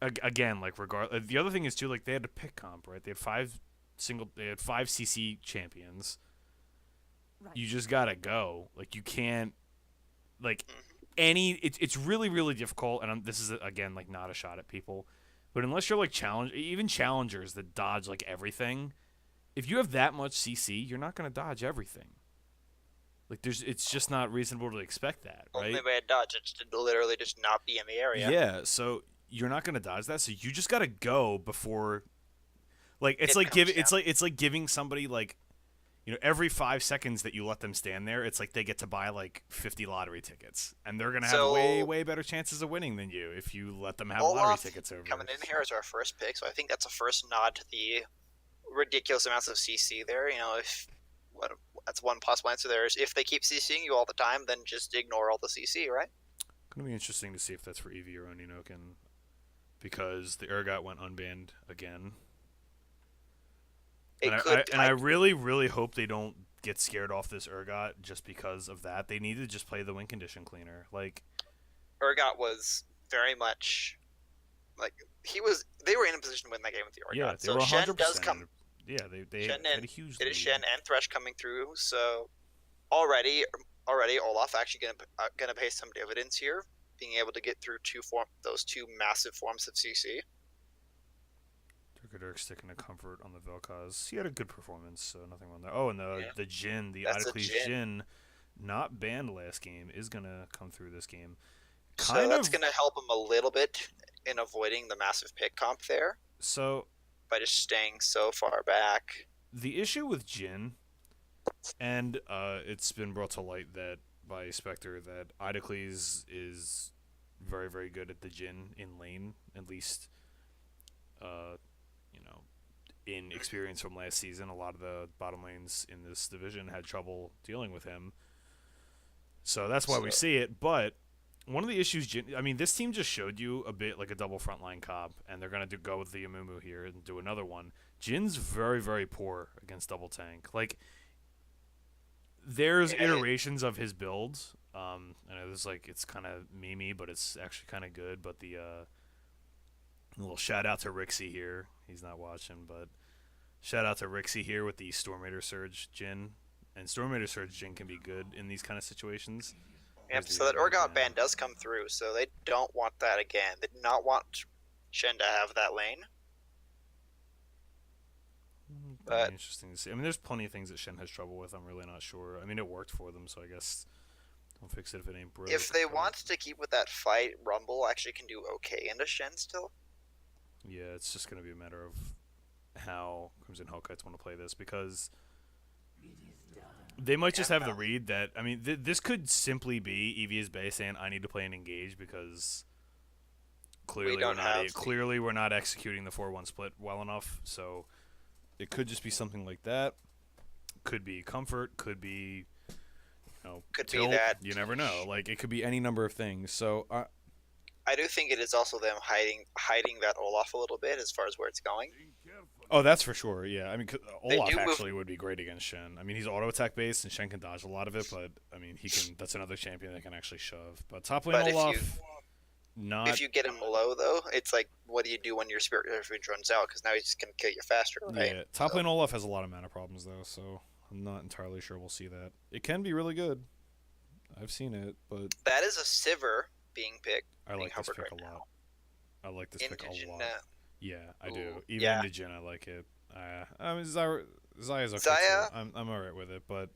again, like the other thing is too, like they had to pick comp, right? They had 5 CC champions. Right. You just gotta go. Like you can't, like it's really really difficult. And this is again like not a shot at people, but unless you're like challengers that dodge like everything, if you have that much CC, you're not gonna dodge everything. Like it's just not reasonable to expect that, right? Only way to dodge it is to literally just not be in the area. Yeah, so you're not gonna dodge that. So you just gotta go before, like it's like giving somebody like, every 5 seconds that you let them stand there, it's like they get to buy like 50 lottery tickets, and they're gonna have way better chances of winning than you if you let them have lottery tickets over. Coming in here as our first pick, so I think that's a first nod to the ridiculous amounts of CC there. That's one possible answer there is if they keep CCing you all the time, then just ignore all the CC, right? Gonna be interesting to see if that's for Eevee or Oninoken, because the Urgot went unbanned again. I really, really hope they don't get scared off this Urgot just because of that. They need to just play the win condition cleaner. Like Urgot was very much like they were in a position to win that game with the Urgot. Yeah, they so were 100%. Shen does come. Yeah, they had a huge lead. It is Shen and Thresh coming through, so already Olaf actually gonna pay some dividends here, being able to get through those two massive forms of CC. Dirk sticking to comfort on the Vel'Koz. He had a good performance, so nothing wrong there. Oh, and the Jhin, the Idocles Jhin, not banned last game, is gonna come through this game. So that's gonna help him a little bit in avoiding the massive pick comp there. So by just staying so far back. The issue with Jhin, and it's been brought to light that by Spectre that Idocles is very, very good at the Jhin in lane, at least, in experience from last season. A lot of the bottom lanes in this division had trouble dealing with him. So that's why we see it, but one of the issues, this team just showed you a bit like a double frontline comp, and they're going to go with the Amumu here and do another one. Jin's very, very poor against double tank. Like, there's iterations of his builds. I know there's it's kind of memey, but it's actually kind of good. But the little shout out to Rixie here. He's not watching, but shout out to Rixie here with the Stormator Surge Jhin. And Stormator Surge Jhin can be good in these kind of situations. Yep, so that Urgot ban does come through, so they don't want that again. They do not want Shen to have that lane. But interesting to see. There's plenty of things that Shen has trouble with. I'm really not sure. It worked for them, so I guess don't fix it if it ain't broke. If they want to keep with that fight, Rumble actually can do okay into Shen still. Yeah, it's just going to be a matter of how Crimson Hellkites want to play this, because they might just have the read that, this could simply be EV's base saying, I need to play and engage because clearly we're not executing the 4-1 split well enough. So it could just be something like that. Could be comfort, could be, could tilt. Be that. You never know. It could be any number of things. So I do think it is also them hiding that Olaf a little bit as far as where it's going. Oh, that's for sure. Yeah, I mean, They Olaf do move. actually would be great against Shen. I mean, he's auto attack based, and Shen can dodge a lot of it. But I mean, he can. That's another champion that can actually shove. But top lane But Olaf, not. if you get him low though, it's like, what do you do when your Spirit Refuge runs out? Because now he's just gonna kill you faster, right? Yeah, top lane Olaf has a lot of mana problems though, so I'm not entirely sure we'll see that. It can be really good. I've seen it, but That is a Sivir being picked. I like this hovered pick right a lot. now. I like this pick a lot. Indigena. Yeah, I do. Ooh, Even yeah. Indigen, I like it. I mean, Zaya's okay Zaya? too. I'm alright with it, but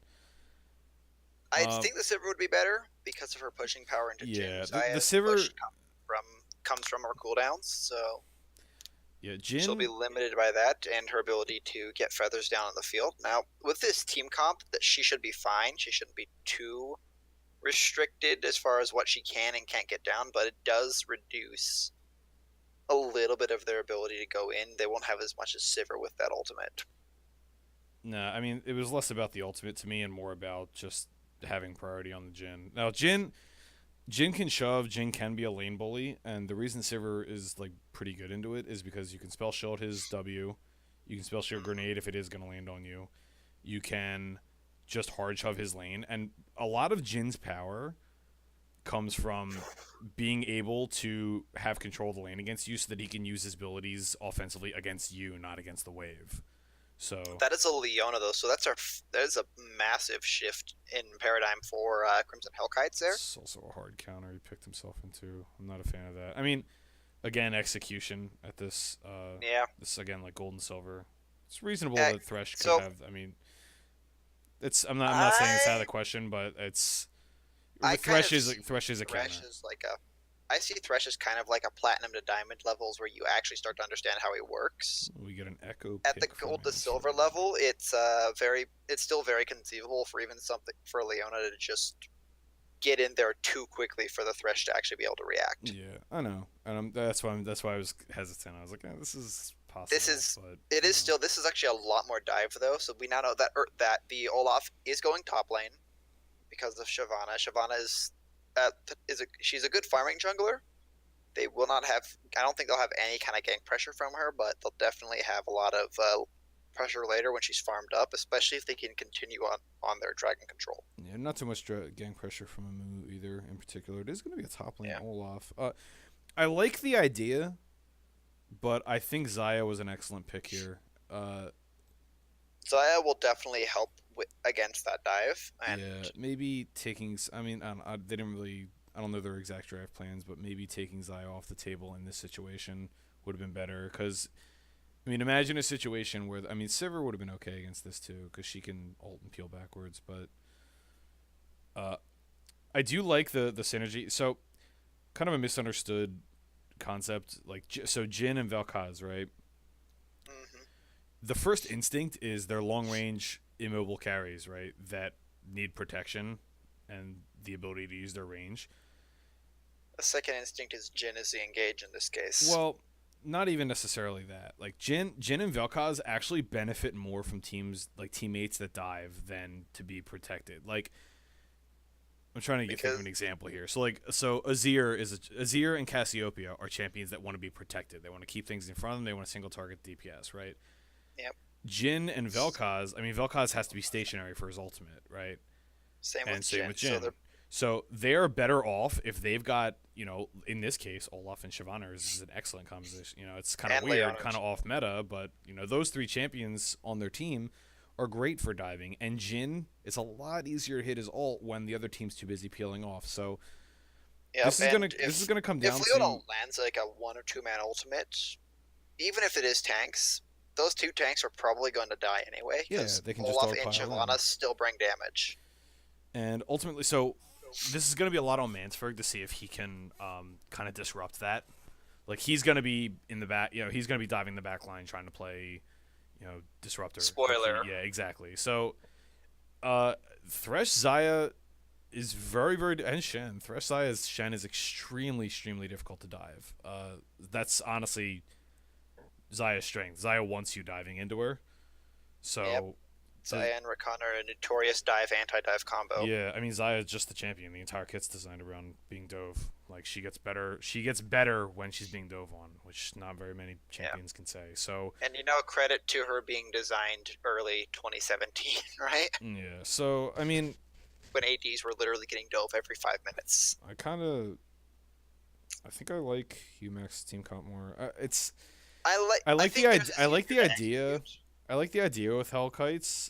I think the Sivir would be better because of her pushing power into yeah, Jhin. the Zaya's Sivir. push comes from her cooldowns, so Yeah, she'll be Jhin. limited by that and her ability to get feathers down on the field. Now, with this team comp, that she should be fine. She shouldn't be too restricted as far as what she can and can't get down, but it does reduce a little bit of their ability to go in. They won't have as much as Sivir with that ultimate. Nah, I mean, it was less about the ultimate to me and more about just having priority on the Jhin. Now, Jhin can shove. Jhin can be a lane bully, and the reason Sivir is like pretty good into it is because you can spell shield his W, you can spell shield grenade if it is going to land on you, you can just hard shove his lane, and a lot of Jin's power comes from being able to have control of the lane against you, so that he can use his abilities offensively against you, not against the wave. So That is a Leona though, so that is a massive shift in paradigm for Crimson Hellkites there. it's also a hard counter he picked himself into. I'm not a fan of that. I mean, again, execution at this. Yeah. This again, like gold and silver. It's reasonable Uh, that Thresh could so- have. I mean, it's. I'm not saying it's out of the question, but it's. Thresh is a counter. Thresh is like a. I see Thresh as kind of like a platinum to diamond levels where you actually start to understand how he works. We get an echo. At the pick from gold to him. silver level, it's still very conceivable for even something for Leona to just get in there too quickly for the Thresh to actually be able to react. Yeah, I know, and that's why I was hesitant. I was like, this is possible. This is but, this is actually a lot more dive though. So we now know that that the Olaf is going top lane because of Shyvana. Shyvana she's a good farming jungler. They will not have. I don't think they'll have any kind of gank pressure from her, but they'll definitely have a lot of pressure later when she's farmed up, especially if they can continue on their dragon control. Yeah, not too much gang pressure from Amu either. In particular, it is going to be a top lane Olaf. I like the idea, but I think Zaya was an excellent pick here. Zaya will definitely help against that dive. And yeah, maybe taking. I mean, they didn't really. I don't know their exact draft plans, but maybe taking Zaya off the table in this situation would have been better. Because, I mean, imagine a situation where Sivir would have been okay against this too, because she can ult and peel backwards. But I do like the synergy. So, kind of a misunderstood concept. Like, so Jhin and Valkaz, right? Mhm. The first instinct is they're long range immobile carries, right? That need protection and the ability to use their range. The second instinct is Jhin is the engage in this case. Well, not even necessarily that. Like Jhin and Vel'Koz actually benefit more from teammates that dive than to be protected. Like, I'm trying to think of an example here. So Azir and Cassiopeia are champions that want to be protected. They want to keep things in front of them. They want to single target DPS, right? Yep. Jhin and Vel'Koz. I mean, Vel'Koz has to be stationary for his ultimate, right? Same with Jhin. So they're better off if they've got, in this case, Olaf and Shyvana is an excellent composition. It's kind of weird, kind of off meta, but those three champions on their team are great for diving. And Jhin, it's a lot easier to hit his ult when the other team's too busy peeling off. So this is gonna come down if Leona lands like a 1 or 2 man ultimate, even if it is tanks, those 2 tanks are probably going to die anyway. Yeah, they can Olaf just and Shyvana still bring damage. And ultimately, so this is going to be a lot on Mansford to see if he can kind of disrupt that. Like, he's going to be in the back, he's going to be diving the back line trying to play, disruptor. Spoiler. Yeah, exactly. So, Thresh Zaya is very, very, and Shen. Thresh Zaya's Shen is extremely, extremely difficult to dive. That's honestly Zaya's strength. Zaya wants you diving into her. So, Zaya and Rakan are a notorious dive anti-dive combo. Yeah, I mean Zaya's just the champion. The entire kit's designed around being dove. Like she gets better. She gets better when she's being dove on, which not very many champions can say. So. And credit to her being designed early 2017, right? Yeah. So I mean. When ADs were literally getting dove every 5 minutes. I think I like YUMACS team comp more. I like the idea. I like the idea with Hellkites,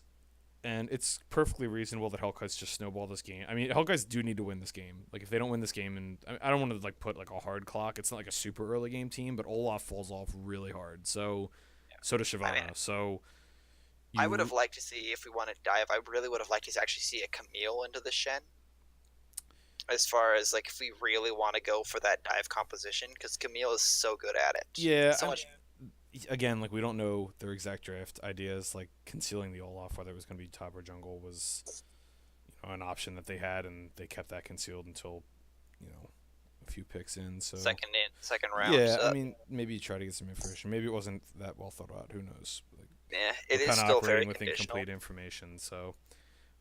and it's perfectly reasonable that Hellkites just snowball this game. I mean, Hellkites do need to win this game. Like, if they don't win this game, and I don't want to like put like a hard clock. It's not like a super early game team, but Olaf falls off really hard. So does Shyvana. I would have liked to see, if we want to dive, I really would have liked to actually see a Camille into the Shen. As far as, like, if we really want to go for that dive composition, because Camille is so good at it. Yeah. Again, like, we don't know their exact draft ideas. Like, concealing the Olaf, whether it was going to be top or jungle, was an option that they had, and they kept that concealed until, a few picks in. So second round. Yeah, so. I mean, maybe you try to get some information. Maybe it wasn't that well thought out. Who knows? Like, yeah, it is still very with conditional. incomplete information. So,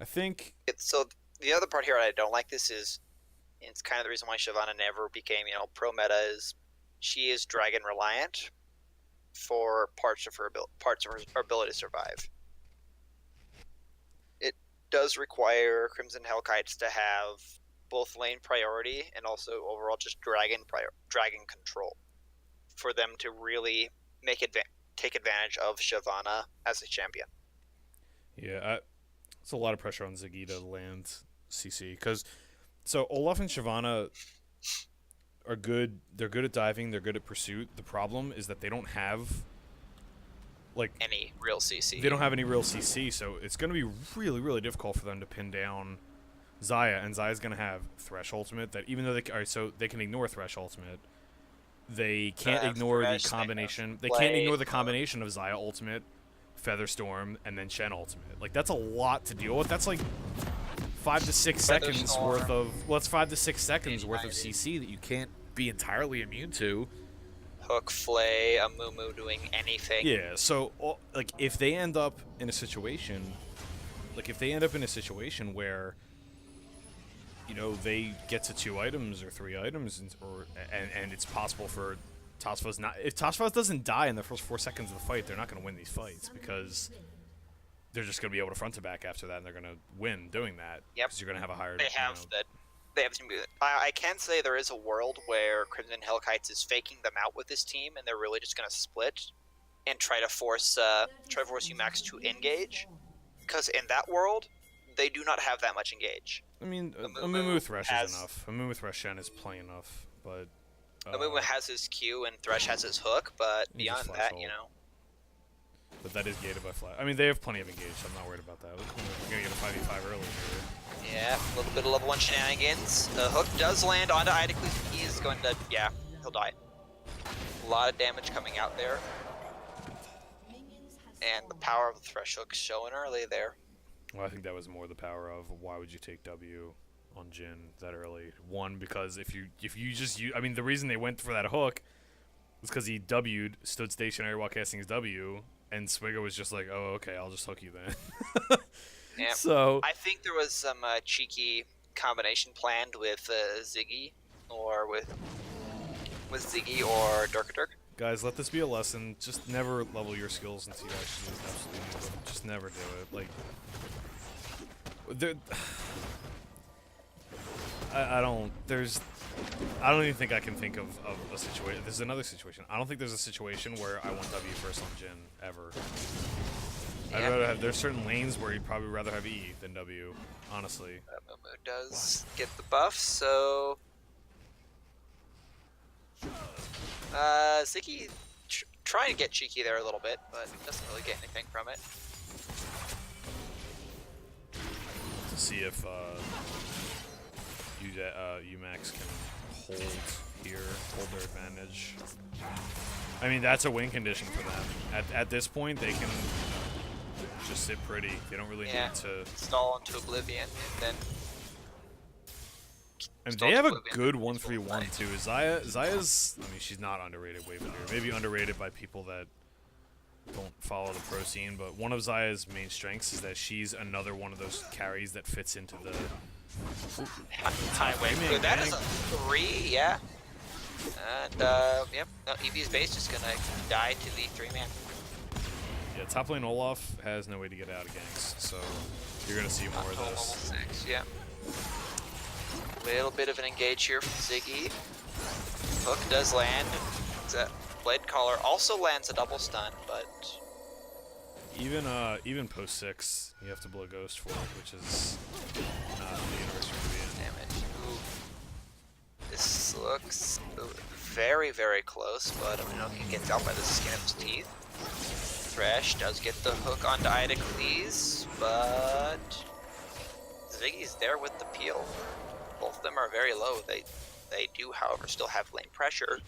I think. So the other part here I don't like this is, it's kind of the reason why Shyvana never became, pro meta, is she is dragon reliant for parts of her ability to survive. It does require Crimson Hellkites to have both lane priority and also overall just dragon control for them to really take advantage of Shyvana as a champion. Yeah, it's a lot of pressure on Ziggy to land CC, because Olaf and Shyvana are good. They're good at diving. They're good at pursuit. The problem is that they don't have any real CC. They don't have any real CC, so it's going to be really, really difficult for them to pin down Zaya, and Zaya's going to have Thresh ultimate that even though they can ignore Thresh ultimate, they can't ignore the combination. They can't ignore the combination of Zaya ultimate, Featherstorm, and then Shen ultimate. Like, that's a lot to deal with. That's like 5 to 6 seconds worth of. Well, it's 5 to 6 seconds worth of CC that you can't be entirely immune to. Hook, Flay, a Mumu doing anything. Yeah. So, like, if they end up in a situation where, they get to 2 items or 3 items, and it's possible for Tosfos not. If Tosfos doesn't die in the first 4 seconds of the fight, they're not going to win these fights, because they're just going to be able to front to back after that, and they're going to win doing that. Yep. Because you're going to have a higher. They have that. They have to do that. I can say there is a world where Crimson Hellkites is faking them out with this team, and they're really just going to split and try to force YUMACS to engage. Because in that world, they do not have that much engage. I mean, a Mumu Thresh is enough. A Mumu Thresh Shen is plenty enough, but. Mumu has his Q and Thresh has his hook, but beyond that, But that is gated by Flash. I mean, they have plenty of engage, so I'm not worried about that. We're going to get a 5v5 early here. Yeah, a little bit of level 1 shenanigans. The hook does land onto Idacles. He is going to, he'll die. A lot of damage coming out there. And the power of the Thresh hook showing early there. Well, I think that was more the power of why would you take W on Jhin that early? One, because if you just I mean, the reason they went for that hook was because he W'd, stood stationary while casting his W, and Swigger was just like, oh, okay, I'll just hook you then. Yeah. So I think there was some cheeky combination planned with Ziggy, or with Ziggy or Durkaturk. Guys, let this be a lesson. Just never level your skills until you actually absolutely need them. Just never do it. Like, I don't even think I can think of a situation. There's another situation. I don't think there's a situation where I want W first on Jhin ever. I'd rather have. There's certain lanes where you'd probably rather have E than W, honestly. Momo does get the buff, so Ziggy trying to get cheeky there a little bit, but doesn't really get anything from it. To see if YUMACS can hold here, hold their advantage. I mean, that's a win condition for them. At this point, they can just sit pretty. They don't really need to stall into oblivion, and then. And they have a good 1-3-1 too. Zaya's. I mean, she's not underrated wave leader. Maybe underrated by people that don't follow the pro scene, but one of Zaya's main strengths is that she's another one of those carries that fits into the Highway. Aiming, That is a 3, yeah. And, yep, no, Eevee's base just gonna die to the 3-man. Yeah, top lane Olaf has no way to get out of ganks, so you're gonna see more of Level this. 6, yeah. Little bit of an engage here from Ziggy. Hook does land. Blade Caller also lands a double stun, but Even post 6, you have to blow Ghost for it, which is not the universe you're gonna be in. damage. Ooh. This looks very, very close, but I don't know if he gets out by the skin of his teeth. Thresh does get the hook onto Idocles, but Ziggy's there with the peel. Both of them are very low. They do, however, still have lane pressure.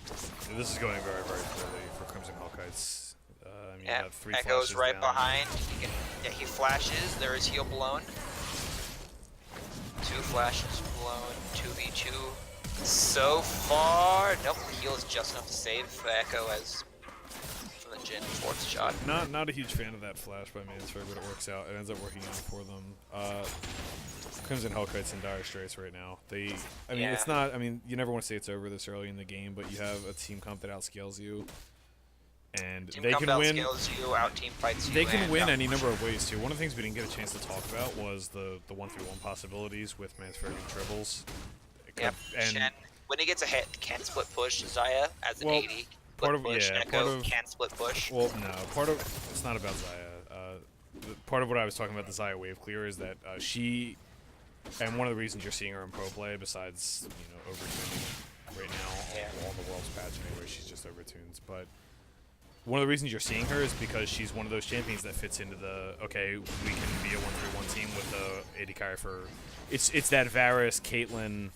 Yeah, this is going very, very clearly for Crimson Hellkites. I mean, you Yeah, have 3 Echo's flashes right down. behind. He flashes. There is heal blown. 2 flashes blown. 2v2. So far, nope. The heal is just enough to save Echo as from the Jhin 4th shot. Not a huge fan of that flash by Mansford, but it works out. It ends up working out for them. Crimson Hellkites in dire straits right now. I mean, it's not. I mean, you never want to say it's over this early in the game, but you have a team comp that outscales you, and Team they comp can win. outscales you, out team fights you. They can and win out- any number of ways too. One of the things we didn't get a chance to talk about was the 1-3-1 possibilities with Mansford and Tribbles. Yep. And Shen, when he gets a hit, can split push Zaya as an Well, 80. part Split of- push, yeah, Echo part of- can split push. Well, no. It's not about Zaya. Part of what I was talking about the Zaya wave clear is that she, and one of the reasons you're seeing her in pro play, besides overtuning right now, all the world's patch anyway, she's just overtunes. But one of the reasons you're seeing her is because she's one of those champions that fits into the we can be a 1-3-1 team with the AD carry for. It's that Varus, Caitlyn,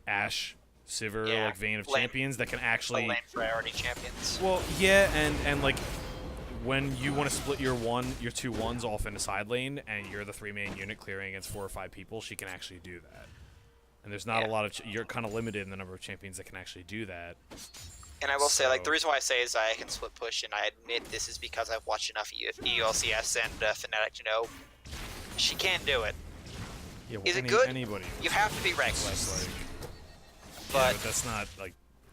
Ashe, Sivir like vein of lane- champions that can actually. lane priority champions. Well, yeah, and like when you want to split your 2 1s off in a side lane, and you're the 3-man unit clearing against 4 or 5 people, she can actually do that. And there's not a lot of you're kind of limited in the number of champions that can actually do that. And I will say, like, the reason why I say Zaya can split push, and I admit this is because I've watched enough EULCS and Fnatic to know she can do it. Yeah, well, Is it good? Anybody. You have to be It's reckless. like, But but that's not like.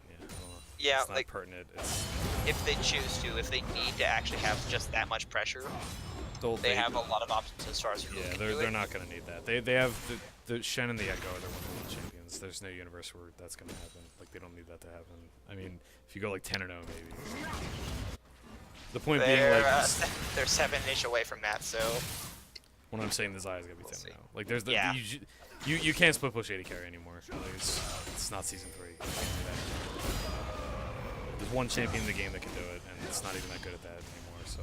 Yeah, I don't know. Yeah, it's not like- pertinent. It's, if they choose to, if they need to actually have just that much pressure, they have a lot of options as far as who Yeah, can they're do they're it. not gonna need that. They have the Shen and the Echo are their 1-1 champions. There's no universe where that's gonna happen. Like they don't need that to happen. I mean, if you go like 10-0 maybe. The point being, They're, like, they're 7-ish away from that, so when I'm saying the Zaya's gonna be We'll 10-0. see. Like there's Yeah. you can't split push AD carry anymore. Like, it's not season 3. You can't do that. There's one champion in the game that can do it, and it's not even that good at that anymore. So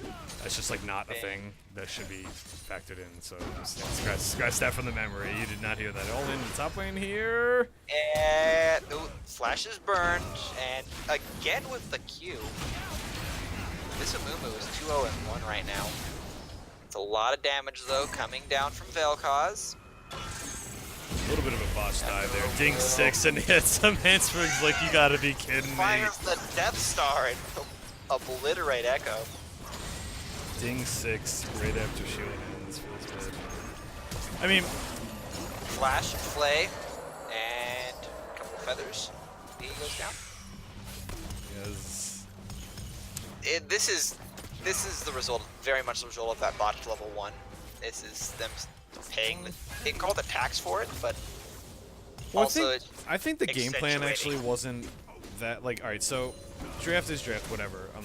yeah. that's just like not a thing that should be factored in. So just scratch that from the memory. You did not hear that. All in the top lane here. And ooh, Flash is burned, and again with the Q. This Amumu is 2-0-1 right now. It's a lot of damage though coming down from Vel'Koz. A little bit of a botch dive there. Ding 6 and hits some handsprings like you gotta be kidding me. Fires the Death Star and obliterate Echo. Ding 6 right after shooting ends feels bad. I mean, Flash, Flay, and a couple of feathers. He goes down. yes. This is the result, very much the result of that botched level 1. This is them paying they call the tax for it, but Well, also I think the game plan accentuating. actually wasn't that like. All right, so draft is draft, whatever. I'm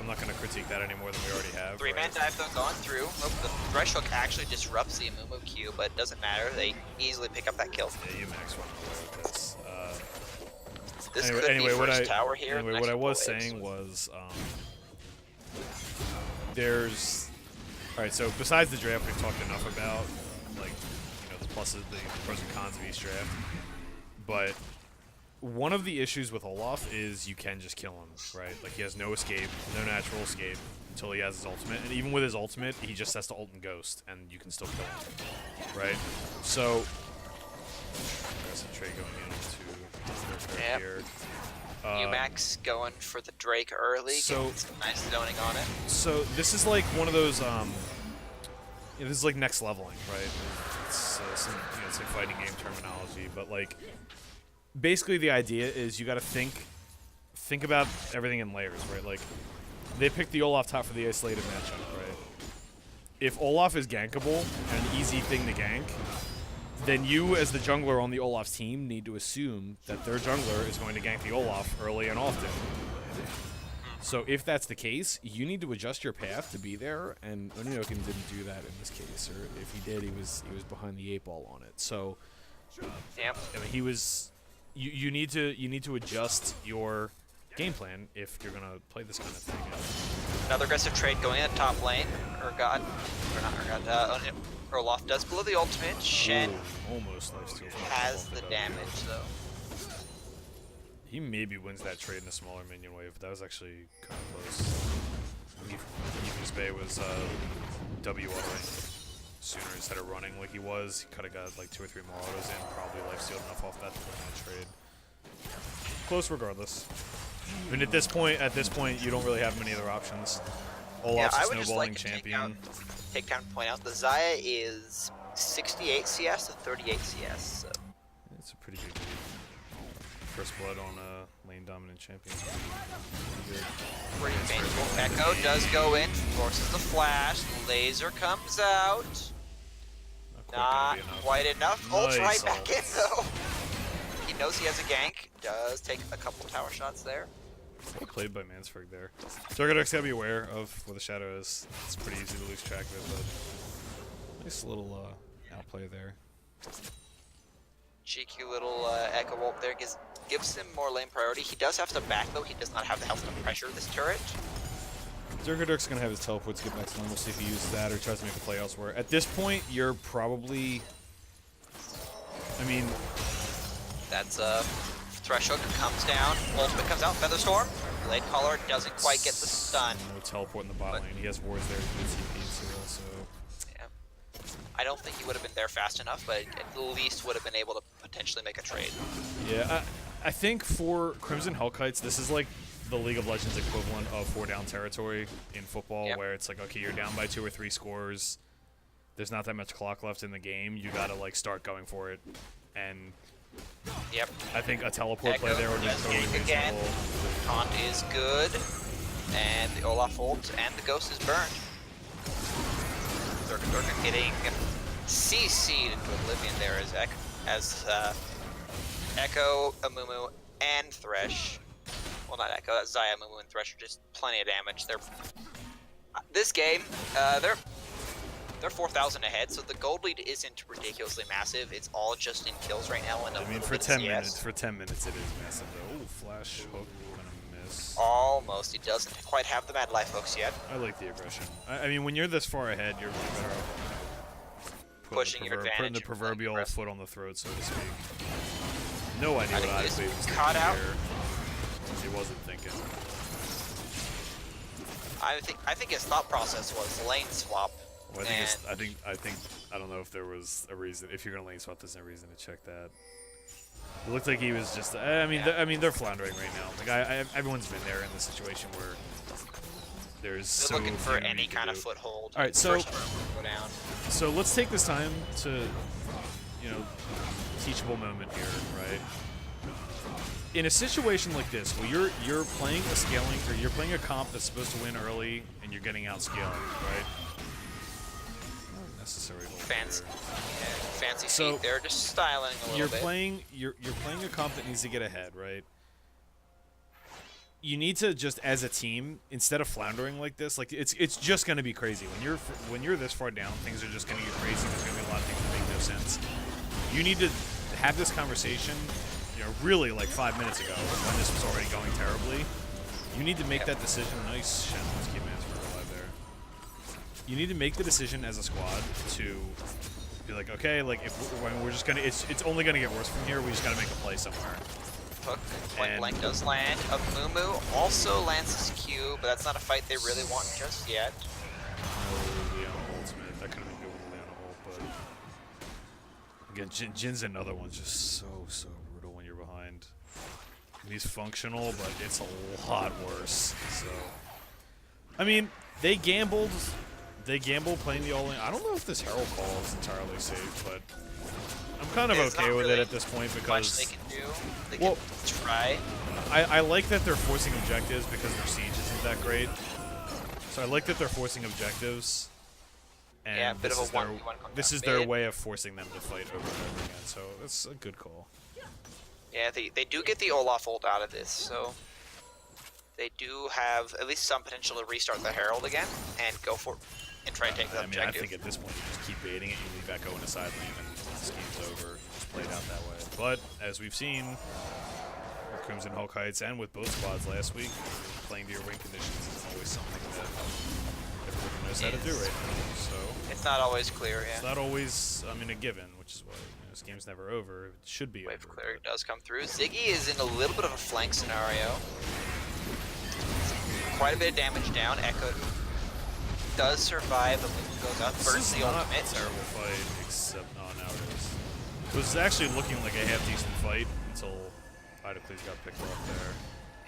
not gonna critique that any more than we already have. 3-man right? dive though gone through. Nope, the Thresh Hook actually disrupts the Amumu Q, but it doesn't matter. They easily pick up that kill. Yeah, UMACS went away with this. This Anyway, could anyway, be what first tower here. anyway, next what I couple was waves. saying was, there's, all right. So besides the draft, we've talked enough about like, the pluses, the pros and cons of each draft. But one of the issues with Olaf is you can just kill him, right? Like he has no escape, no natural escape until he has his ultimate, and even with his ultimate, he just has to ult and ghost, and you can still kill him, right? So there's a trade going into Yep. here. UMACS going for the Drake early, so- getting some nice zoning on it. So this is like one of those. This is like next leveling, right? It's some, it's like fighting game terminology, but like basically the idea is you got to think about everything in layers, right? Like they picked the Olaf top for the isolated matchup, right? If Olaf is gankable and an easy thing to gank, then you as the jungler on the Olaf's team need to assume that their jungler is going to gank the Olaf early and often. So if that's the case, you need to adjust your path to be there, and Oninokin didn't do that in this case, or if he did, he was behind the 8-ball on it. So Yep. I mean, he was. You need to adjust your game plan if you're gonna play this kind of thing. Another aggressive trade going in the top lane. Olaf does blow the ultimate. Shen Ooh, almost lifesteal. has the damage though. He maybe wins that trade in a smaller minion wave, but that was actually kind of close. Eva's Bay was W autoing sooner instead of running like he was. He could have got like 2 or 3 more autos and probably lifestealed enough off that to win that trade. Close regardless. I mean, at this point, you don't really have many other options. Olaf's I a would just snowballing like to champion. take time to point out the Xayah is 68 CS to 38 CS. So. It's a pretty good lead. First blood on a lane dominant champion. Pretty good. Pretty painful. Echo does go in, forces the flash. Laser comes out. Not quite enough. Ult's right back in though. He knows he has a gank. Does take a couple tower shots there. Well played by Mansford there. Dargodex gotta be aware of where the shadow is. It's pretty easy to lose track of it, but nice little outplay there. Cheeky little Echo Ult there gives him more lane priority. He does have to back though. He does not have the health to pressure this turret. Dargodex gonna have his teleport to get back to normal. See if he uses that or tries to make a play elsewhere. At this point, you're probably. I mean, that's Threshold comes down. Ultimate comes out. Featherstorm. Blade Caller doesn't quite get the stun. No teleport in the bot lane. He has wards there to get TP too, so. Yeah. I don't think he would have been there fast enough, but at least would have been able to potentially make a trade. Yeah, I think for Crimson Hellkites, this is like the League of Legends equivalent of 4-down territory in football, where it's like, okay, you're down by 2 or 3 scores. There's not that much clock left in the game. You gotta like start going for it, and yep. I think a teleport play there would be totally again. reasonable. Taunt is good, and the Olaf ult and the Ghost is burned. Durka getting CC'd into oblivion there as Echo, Amumu, and Thresh. Well, not Echo, that's Xayah, Amumu, and Thresh are just plenty of damage. This game, they're 4,000 ahead, so the gold lead isn't ridiculously massive. It's all just in kills right now. And I mean, for 10 minutes, it is massive though. Ooh, flash hook, gonna miss. Almost. He doesn't quite have the Mad Life hooks yet. I like the aggression. I mean, when you're this far ahead, you're better off pushing your advantage. Putting the proverbial foot on the throat, so to speak. No idea what Odyssey was thinking caught out. here. He wasn't thinking. I think his thought process was lane swap. Well, I think I don't know if there was a reason. If you're gonna lane swap, there's no reason to check that. It looked like he was just. I mean, they're floundering right now. Like everyone's been there in the situation where they're looking for any kind of foothold. All right, so go down. So let's take this time to, teachable moment here, right? In a situation like this, where you're playing a scaling, or you're playing a comp that's supposed to win early, and you're getting outscaled, right? Not necessary. Fancy feet. They're just styling a little bit. You're playing a comp that needs to get ahead, right? You need to just, as a team, instead of floundering like this, like it's just gonna be crazy when you're this far down. Things are just gonna get crazy. There's gonna be a lot of things that make no sense. You need to have this conversation. Really like 5 minutes ago when this was already going terribly. You need to make that decision. Nice Shen. Let's keep Mansford alive there. You need to make the decision as a squad to be like, okay, like if we're just gonna, it's only gonna get worse from here. We just gotta make a play somewhere. Hook point blank does land. Amumu also lands his Q, but that's not a fight they really want just yet. Oh, Leona ultimate. That could have been good with Leona ult, but again, Jin's another one just so brutal when you're behind. He's functional, but it's a lot worse. So, I mean, they gambled playing the all-in. I don't know if this Herald call is entirely safe, but I'm kind of okay with it at this point because much they can do. They can try. I like that they're forcing objectives because their siege isn't that great. So I like that they're forcing objectives. And yeah, a bit of a 1v1. This is their way of forcing them to fight over and over again. So it's a good call. Yeah, they do get the Olaf ult out of this, so they do have at least some potential to restart the Herald again and go for and try and take the objective. I think at this point you just keep baiting it, you leave Echo in a side lane, and this game's over. Just play it out that way. But as we've seen, with Crimson Hellkites and with both squads last week, playing to your win conditions isn't always something that everyone knows how to do right now. So it's not always clear. Yeah. It's not always, I mean, a given, which is why this game's never over. It should be Wave over. clear does come through. Ziggy is in a little bit of a flank scenario. Quite a bit of damage down. Echo does survive. The loop goes out. Burns the ultimate. This is not a terrible fight, except now it is. It was actually looking like a half-decent fight until Idocles got picked off there.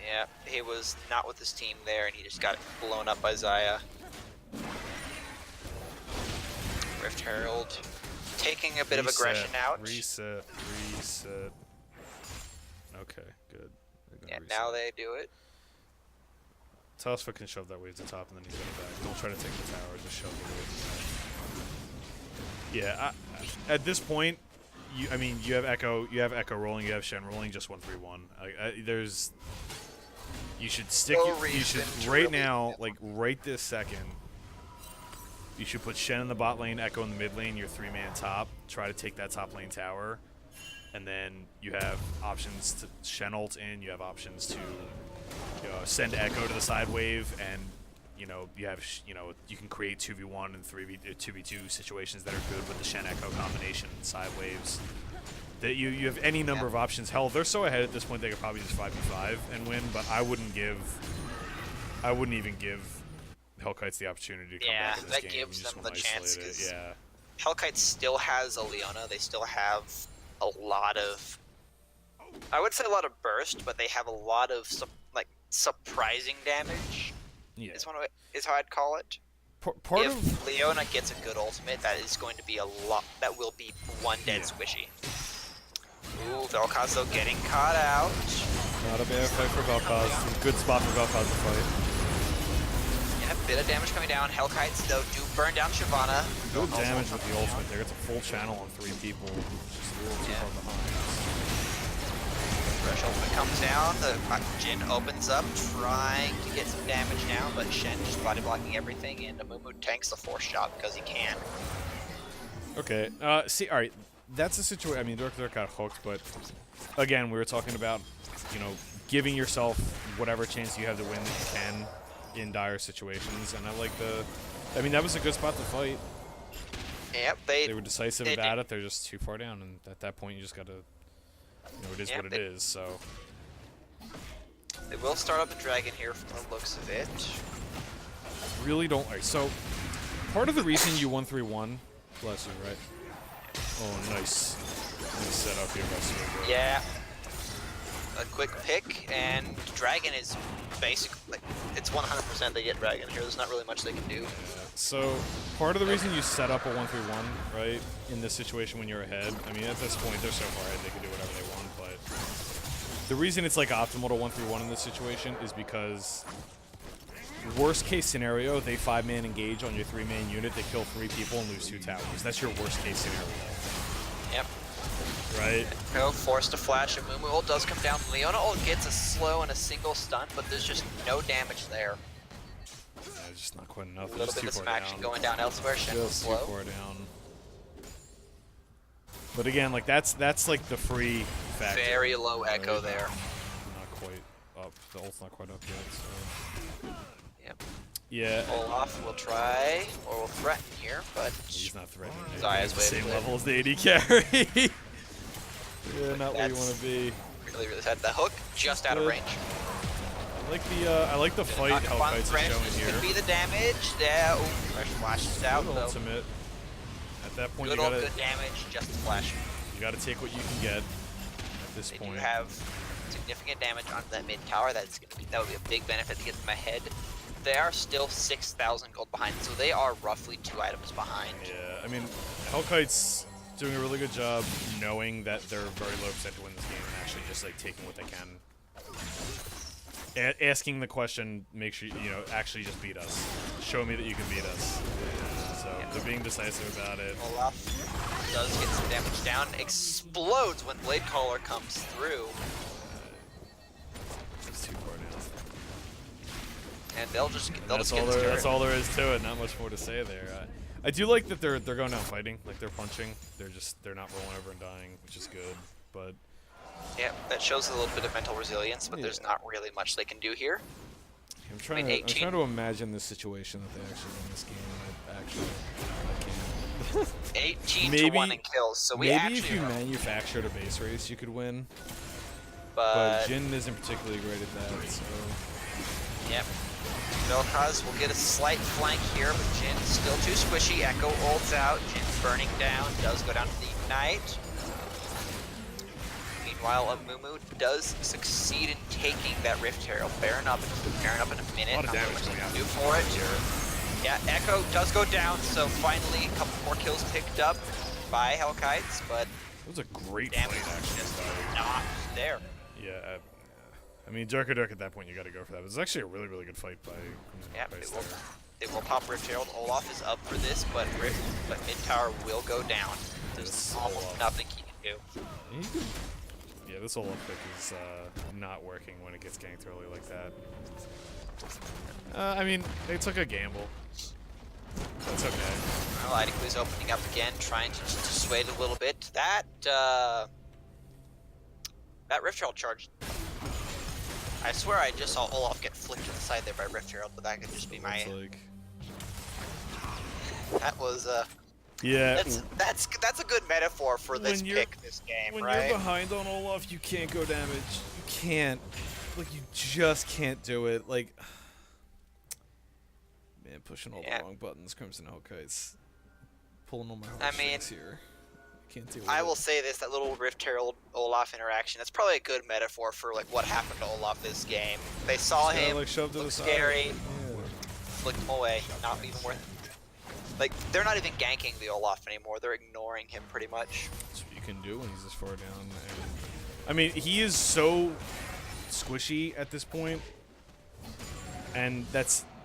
Yeah, he was not with his team there, and he just got blown up by Xayah. Rift Herald taking a bit of aggression out. Reset. Okay, good. Yeah, now they do it. Tosfa can shove that wave to top and then he's got it back. Don't try to take the tower, just shove the wave. Yeah, at this point, you have Echo rolling, you have Shen rolling, just 1-3-1. You should stick. You should right now, like right this second. You should put Shen in the bot lane, Echo in the mid lane, your 3-man top. Try to take that top lane tower, and then you have options to Shen ult in. You have options to send Echo to the side wave, and you can create 2v1 and 2v2 situations that are good with the Shen Echo combination and side waves. That you have any number of options. Hell, they're so ahead at this point they could probably just 5v5 and win, but I wouldn't even give Hellkites the opportunity to come back in this game. Yeah, that gives them the chance. Yeah. Hellkites still has a Leona. They still have a lot of, I would say a lot of burst, but they have a lot of surprising damage. Yeah. Is how I'd call it. If Leona gets a good ultimate, that is going to be a lot. That will be one dead squishy. Ooh, Vel'Koz though getting caught out. Not a bad fight for Vel'Koz. Good spot for Vel'Koz to fight. Yeah, a bit of damage coming down. Hellkites though do burn down Shyvana. Good damage with the ultimate there. It's a full channel on 3 people. Just a little too far behind. Fresh ultimate comes down. The Jhin opens up, trying to get some damage down, but Shen just body blocking everything, and Amumu tanks the force shot because he can. Okay. See, all right. That's a situation. I mean, Dirk got hooked, but again, we were talking about, giving yourself whatever chance you have to win that you can in dire situations, and I like that was a good spot to fight. Yep, they were decisive about it. They're just too far down, and at that point, you just gotta, it is what it is. So they will start up a dragon here from the looks of it. Really don't. Right, so part of the reason you 1-3-1, bless you, right? Oh, nice setup here by S4W1. Yeah. A quick pick, and Dragon is basically, it's 100% they get Dragon here. There's not really much they can do. Yeah. So, part of the reason you set up a 1-3-1, right, in this situation when you're ahead, I mean, at this point, they're so far ahead, they can do whatever they want, but the reason it's, optimal to 1-3-1 in this situation is because worst case scenario, they 5-man engage on your 3-man unit, they kill 3 people and lose 2 towers. That's your worst case scenario. Yep. Right? Go forced to flash. Amumu ult does come down. Leona ult gets a slow and a single stun, but there's just no damage there. Yeah, it's just not quite enough. A little bit of some action going down elsewhere. Shen was just slow. too far down. But again, that's the free factor. Very low echo there. Not quite up. The ult's not quite up yet, so. Yep. Yeah. Olaf will try, or will threaten here, but he's not threatening. Xayah's the same level as the AD carry. Yeah, not where you want to be. Really sad. The hook just out of range. I like the fight Hellkites is showing here. Could be the damage. Yeah. Ooh, Fresh flashes out though. Ultimate. At that point, good damage, just a flash. You gotta take what you can get at this point. They do have significant damage onto that mid tower. That would be a big benefit to get them ahead. They are still 6,000 gold behind, so they are roughly 2 items behind. Yeah, I mean, Hellkites doing a really good job knowing that they're very low percent to win this game and actually just like taking what they can. Asking the question, make sure actually just beat us. Show me that you can beat us. So they're being decisive about it. Olaf does get some damage down. Explodes when Blade Caller comes through. It's too far now. And they'll just get That's all there is to it. Not much more to say there. I do like that they're going down fighting, like they're punching. They're not rolling over and dying, which is good. But yeah, that shows a little bit of mental resilience, but there's not really much they can do here. I'm trying to imagine the situation that they actually win this game. I can't. 18 to 1 in kills, so we maybe if you manufactured a base race, you could win. But Jin isn't particularly great at that, so. Yep. Vel'Koz will get a slight flank here, but Jin's still too squishy. Echo ults out. Jin's burning down. Does go down to the Ignite. Meanwhile, Amumu does succeed in taking that Rift Herald. Baron up in a minute. A lot of damage Not much coming out. to do for it. Yeah, Echo does go down, so finally a couple more kills picked up by Hellkites, but It was a great damage fight, actually. just not there. Yeah, I mean, Dirk at that point, you got to go for that. It was actually a really, really good fight by Yeah, Hellkites they will pop Rift Herald. Olaf is up for this, but mid tower will go down. There's almost nothing he can do. Yeah, this Olaf pick is not working when it gets ganked early like that. I mean, they took a gamble. That's okay. Well, Idicle's opening up again, trying to dissuade a little bit. That Rift Herald charge. I swear I just saw Olaf get flicked to the side there by Rift Herald, but that could just be my. That was Yeah. That's a good metaphor for this pick this game, when right? When you're behind on Olaf, you can't go damage. You can't. Like, you just can't do it. Like, man, pushing all the wrong buttons. Crimson Hellkites. Pulling on my heartstrings here. Can't do it. I will say this, that little Rift Herald Olaf interaction, that's probably a good metaphor for like what happened to Olaf this game. They saw him, like, shoved to the side. scary, flicked him away, not even worth it. Like, they're not even ganking the Olaf anymore, they're ignoring him pretty much. That's what you can do when he's this far down. And, I mean, he is so squishy at this point, and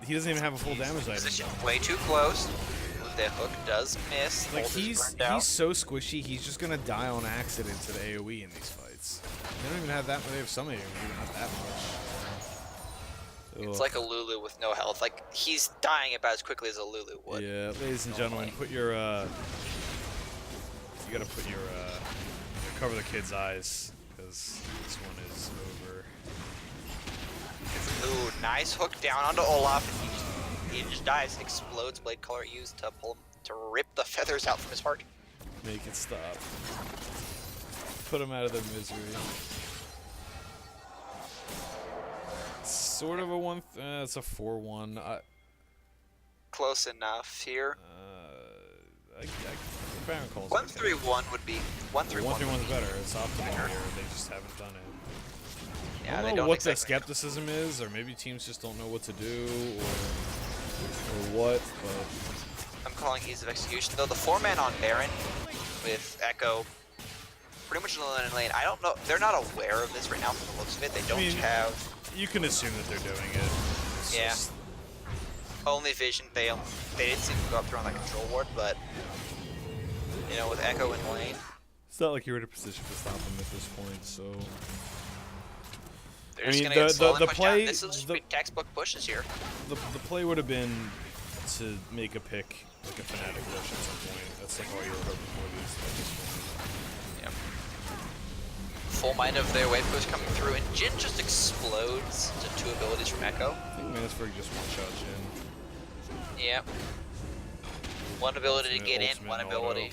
he doesn't even have a full damage item. Position way too close. The hook does miss. Like, he's so squishy, he's just gonna die on accident to the AoE in these fights. They don't even have that. They have some AoE, but not that much. It's like a Lulu with no health. Like, he's dying about as quickly as a Lulu would. Yeah, ladies and gentlemen, put your you gotta put your cover the kid's eyes, because this one is over. Ooh, nice hook down onto Olaf. He just dies. Explodes Blade Caller used to pull him to rip the feathers out from his heart. Make it stop. Put him out of their misery. Sort of a one. It's a 4-1. Close enough here. Baron calls 1-3-1 would be 1-3-1. 1-3-1's better. It's optimal here. They just haven't done it. Yeah, I don't know what the skepticism is, or maybe teams just don't know what to do, or what. But I'm calling ease of execution though. The 4-man on Baron with Echo, pretty much alone in lane. I don't know. They're not aware of this right now from the looks of it. They don't have. You can assume that they're doing it. It's only vision. They didn't seem to go up through on that control ward, but you know, with Echo in lane, it's not like you're in a position to stop them at this point. So. They're just gonna get slowly pushed down. This is textbook pushes here. The play would have been to make a pick, like a Fnatic rush at some point. That's like all you were hoping for at this point. Yep. Full mind of their wave push coming through, and Jin just explodes to 2 abilities from Echo. I think Manasberg just one-shot Jin. Yep. One ability to get in, one ability.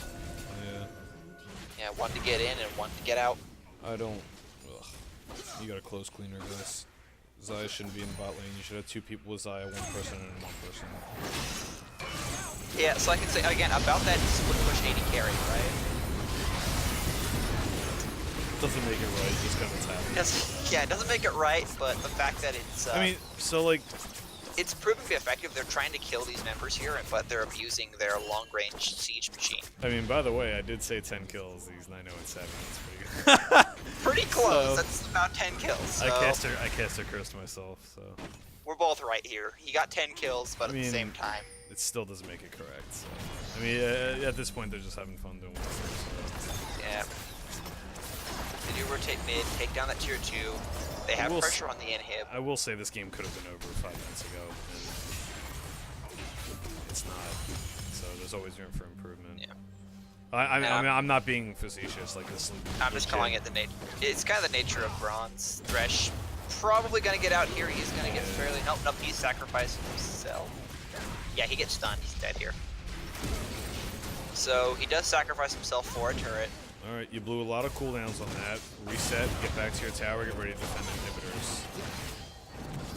Yeah, one to get in and one to get out. I don't. You got a close cleaner, guys. Xayah shouldn't be in the bot lane. You should have 2 people with Xayah, 1 person and 1 person. Yeah, so I can say again about that split push 80 carry, right? Doesn't make it right, just kind of happening. Yeah, it doesn't make it right, but the fact that it's... I mean, so like... It's proven to be effective. They're trying to kill these members here, but they're abusing their long-range siege machine. I mean, by the way, I did say 10 kills. These 9-0 and 7. That's pretty good. Pretty close. So, That's about 10 kills. So I cast a curse to myself, so... We're both right here. He got 10 kills, but at the same time... It still doesn't make it correct, so... I mean, at this point, they're just having fun doing this. So. Yeah. They do rotate mid, take down that tier 2. They have pressure on the inhib. I will say this game could have been over 5 minutes ago. And it's not. So there's always room for improvement. Yeah. I mean, I'm not being facetious like this. I'm just calling it the nature. It's kind of the nature of bronze. Thresh probably gonna get out here. He's gonna get fairly. Nope, he's sacrificing himself. Yeah, he gets stunned. He's dead here. So he does sacrifice himself for a turret. Alright, you blew a lot of cooldowns on that. Reset, get back to your tower, get ready to defend inhibitors.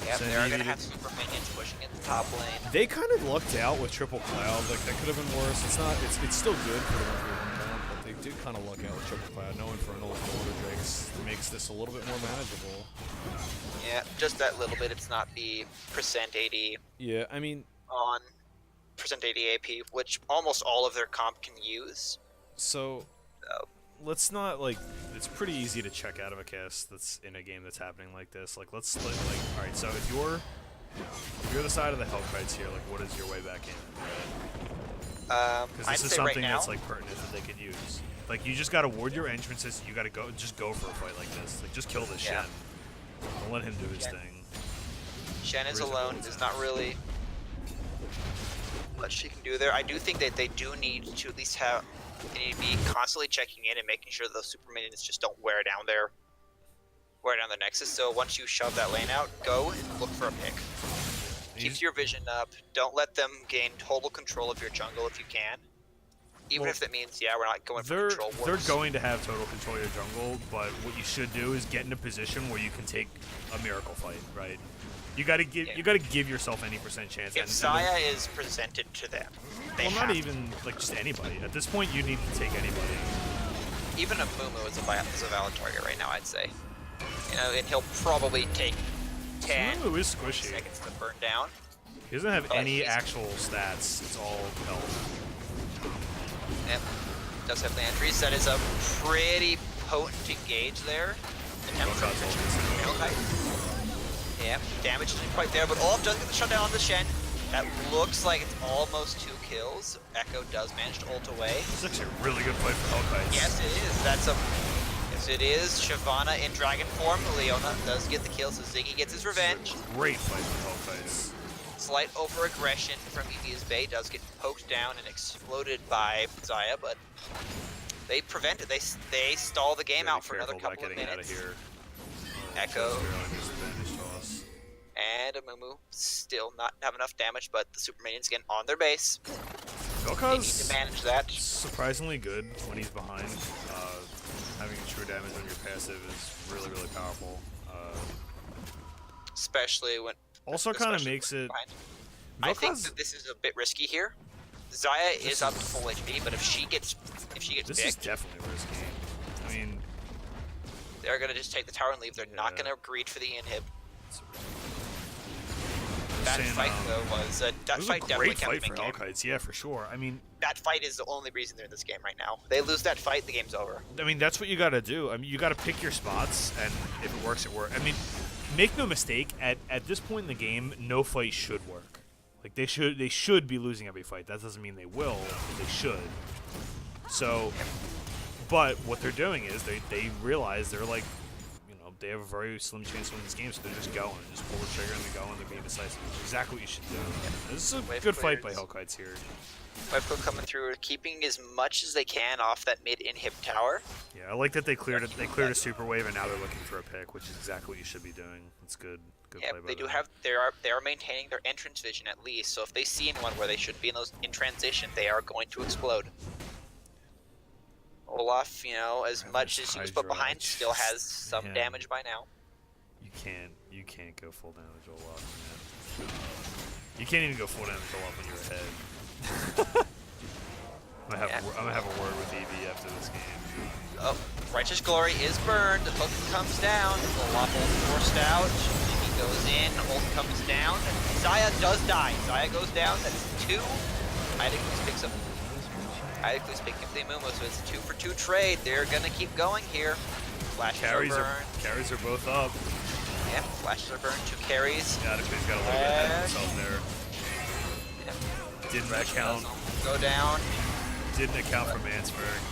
Yeah, they're going to have super minions pushing in the top lane. They kind of lucked out with triple cloud. Like, that could have been worse. It's still good for the 1v1 but they did kind of luck out with triple cloud. No Infernal with Order Drakes makes this a little bit more manageable. Yeah, just that little bit. It's not the percent AD. Yeah, I mean... On percent AD AP, which almost all of their comp can use. So... let's not, like, it's pretty easy to check out of a cast that's in a game that's happening like this. Like, let's, like, alright, so if you're the side of the Hellkites here, like, what is your way back in? Because this is something that's, like, pertinent that they could use. Like, you just gotta ward your entrances, you gotta just go for a fight like this. Like, just kill this Shen. Don't let him do his thing. Shen is alone, there's not really much she can do there. I do think that they do need to at least have... They need to be constantly checking in and making sure those super minions just don't wear down the nexus. So once you shove that lane out, go and look for a pick. Keep your vision up. Don't let them gain total control of your jungle if you can. Even if that means, yeah, we're not going for control wars. They're going to have total control of your jungle, but what you should do is get in a position where you can take a miracle fight, right? You gotta give yourself any percent chance. If Xayah is presented to them, well, not even like just anybody. At this point, you need to take anybody. Even a Mumu is a valid target right now, I'd say. You know, and he'll probably take 10 Mumu is squishy. seconds to burn down. He doesn't have any actual stats. It's all health. Yep. Does have Landry's. That is a pretty potent engage there. Yeah, damage isn't quite there, but Olaf does get the shutdown on the Shen. That looks like it's almost 2 kills. Echo does manage to ult away. It's actually a really good fight for Hellkites. Yes, it is. Yes, it is. Shyvana in dragon form. Leona does get the kill, so Ziggy gets his revenge. Great fight for Hellkites. Slight over-aggression from Evia's Bay. Does get poked down and exploded by Xayah, but they prevent it. They stall the game out for another couple of minutes. Out of here. Echo. And a Mumu still not have enough damage, but the super minions again on their base. They need to manage that. Surprisingly good when he's behind. Having true damage on your passive is really, really powerful. Especially when. Also, kind of makes it. I think that this is a bit risky here. Xayah is up to full HP, but if she gets this picked, is definitely risky. I mean, they're gonna just take the tower and leave. They're not gonna greed for the inhib. That fight though was that fight definitely kept me for Hellkites. Yeah, for sure. I mean, that fight is the only reason they're in this game right now. They lose that fight, the game's over. I mean, that's what you got to do. I mean, you got to pick your spots, and if it works, it works. I mean, make no mistake. At this point in the game, no fight should work. Like they should be losing every fight. That doesn't mean they will. But they should. So, but what they're doing is they realize they're like. They have a very slim chance to win this game, so they're just going. Just pull the trigger and they're going. They're being decisive. Which is exactly what you should do. This is a good fight by Hellkites here. Webco coming through, keeping as much as they can off that mid inhib tower. Yeah, I like that they cleared it. They cleared a super wave, and now they're looking for a pick, which is exactly what you should be doing. It's good. Good play by they do have. They are maintaining their entrance vision at least. So if they see anyone where they should be in transition, they are going to explode. Olaf, as much as he was put behind, still has some damage by now. You can't go full damage Olaf, man. You can't even go full damage Olaf when you're ahead. I'm gonna have a word with EV after this game. Oh, right Vantage Glory is burned. The hook comes down. Olaf ult forced out. He goes in. Ult comes down. Xayah does die. Xayah goes down. That's 2. Idicus picks up. Idicus picking up the Amumu, so it's a 2-for-2 trade. They're gonna keep going here. Flashes Carries are burned. carries are both up. Yeah, flashes are burned. 2 carries. Yeah, he's got a little bit ahead of himself there. Yeah. Didn't account. Go down. Didn't account for Mansberg.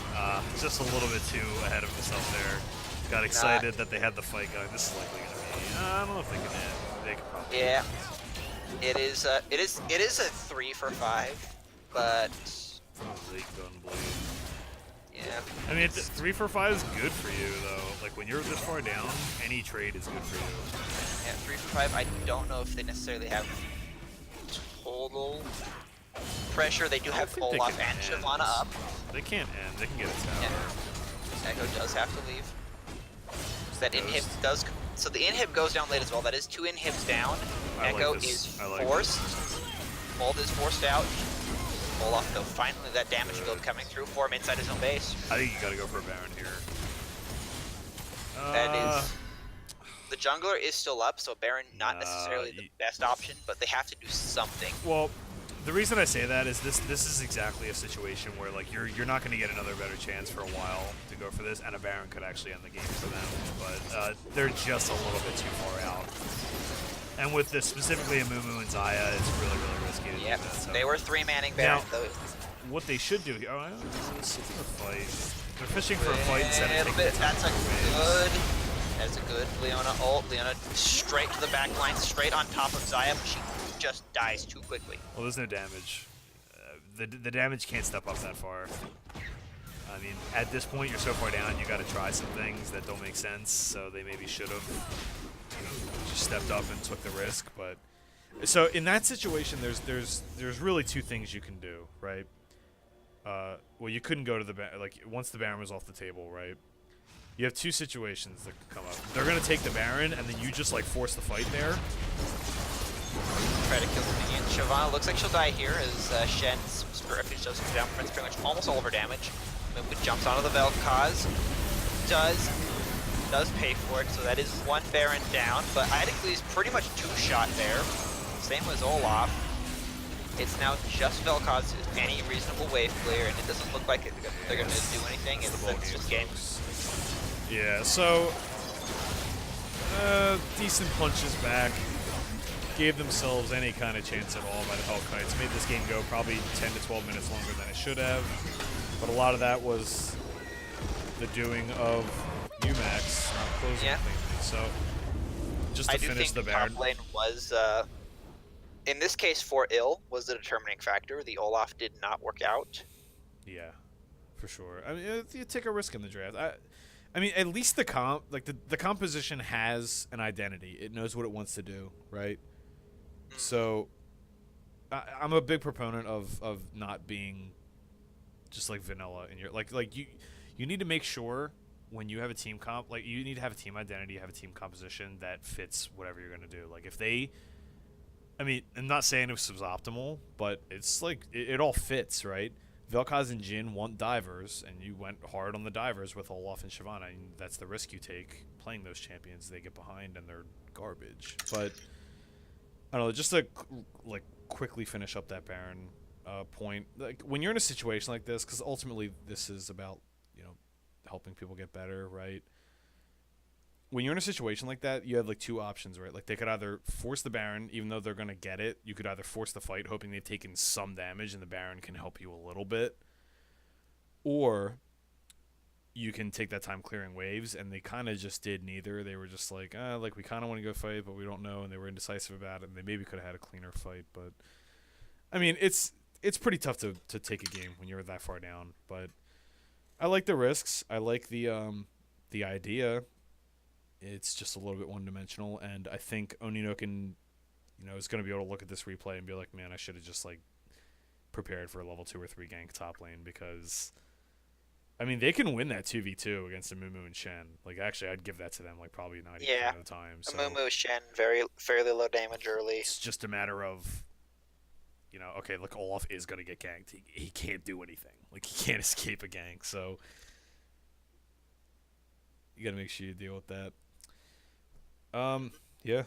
Just a little bit too ahead of himself there. Got excited that they had the fight going. This is likely gonna be. I don't know if they can end. They could probably. Yeah. It is a 3-for-5, but Late gun blade. yeah. I mean, 3-for-5 is good for you though. Like when you're this far down, any trade is good for you. Yeah, 3-for-5. I don't know if they necessarily have total pressure. They do I have think they Olaf can and end. Shyvana up. They can't end. They can get a tower. Yeah. Echo does have to leave. So that inhib does. So the inhib goes down late as well. That is 2 inhibs down. I like Echo this. is I like forced. Ult is forced out. Olaf though, finally that damage build coming through for him inside his own base. I think you gotta go for a Baron here. That is. The jungler is still up, so Baron not Nah, necessarily the best option, but they have to do something. Well, the reason I say that is this is exactly a situation where like you're not going to get another better chance for a while to go for this, and a Baron could actually end the game for them, but they're just a little bit too far out. And with this specifically Amumu and Xayah, it's really risky to do Yep, that. So. they were 3-manning Baron Now, though. what they should do here, it's a fight. They're fishing for a fight instead of Little taking bit. the time That's a for waves. good. That's a good Leona ult. Leona straight to the back line, straight on top of Xayah, but she just dies too quickly. Well, there's no damage. The damage can't step up that far. I mean, at this point, you're so far down, you got to try some things that don't make sense. So they maybe should have just stepped up and took the risk. But so in that situation, there's really 2 things you can do, right? Well, you couldn't go to the like once the Baron was off the table, right? You have 2 situations that could come up. They're gonna take the Baron, and then you just like force the fight there. Try to kill the minion. Shyvana looks like she'll die here as Shen's Spirit Refuge does come down. That's pretty much almost all of her damage. Moonwood jumps onto the Vel'Koz. Does pay for it, so that is 1 Baron down, but Idicles pretty much 2-shot there. Same as Olaf. It's now just Vel'Koz who's any reasonable wave clear, and it doesn't look like they're going to do anything. It's just game. Yeah, so decent punches back. Gave themselves any kind of chance at all by the Hellkites. Made this game go probably 10 to 12 minutes longer than it should have. But a lot of that was the doing of UMACS not closing cleanly. So just to finish the Baron. Top lane was, in this case, for ill was the determining factor. The Olaf did not work out. Yeah, for sure. I mean, you take a risk in the draft. I mean, at least the composition has an identity. It knows what it wants to do, right? So, I'm a big proponent of not being just like vanilla in your like you need to make sure when you have a team comp, like you need to have a team identity, have a team composition that fits whatever you're gonna do. Like if they, I mean, I'm not saying it was suboptimal, but it's like it all fits, right? Vel'Koz and Jhin want divers, and you went hard on the divers with Olaf and Shyvana, and that's the risk you take playing those champions. They get behind and they're garbage. But I don't know, just to like quickly finish up that Baron point. Like when you're in a situation like this, because ultimately this is about helping people get better, right? When you're in a situation like that, you have like 2 options, right? Like they could either force the Baron, even though they're gonna get it. You could either force the fight, hoping they've taken some damage, and the Baron can help you a little bit, or you can take that time clearing waves, and they kind of just did neither. They were just like we kind of want to go fight, but we don't know, and they were indecisive about it, and they maybe could have had a cleaner fight. But I mean, it's pretty tough to take a game when you're that far down. But I like the risks. I like the idea. It's just a little bit one-dimensional, and I think Onino can, is going to be able to look at this replay and be like, man, I should have just like prepared for a level 2 or 3 gank top lane, because I mean, they can win that 2v2 against Amumu and Shen. Like, actually, I'd give that to them, like, probably 90% of the time. So Amumu, Shen, fairly low damage early. it's just a matter of, okay, look, Olaf is going to get ganked. He can't do anything. Like, he can't escape a gank. So You gotta make sure you deal with that. Yeah.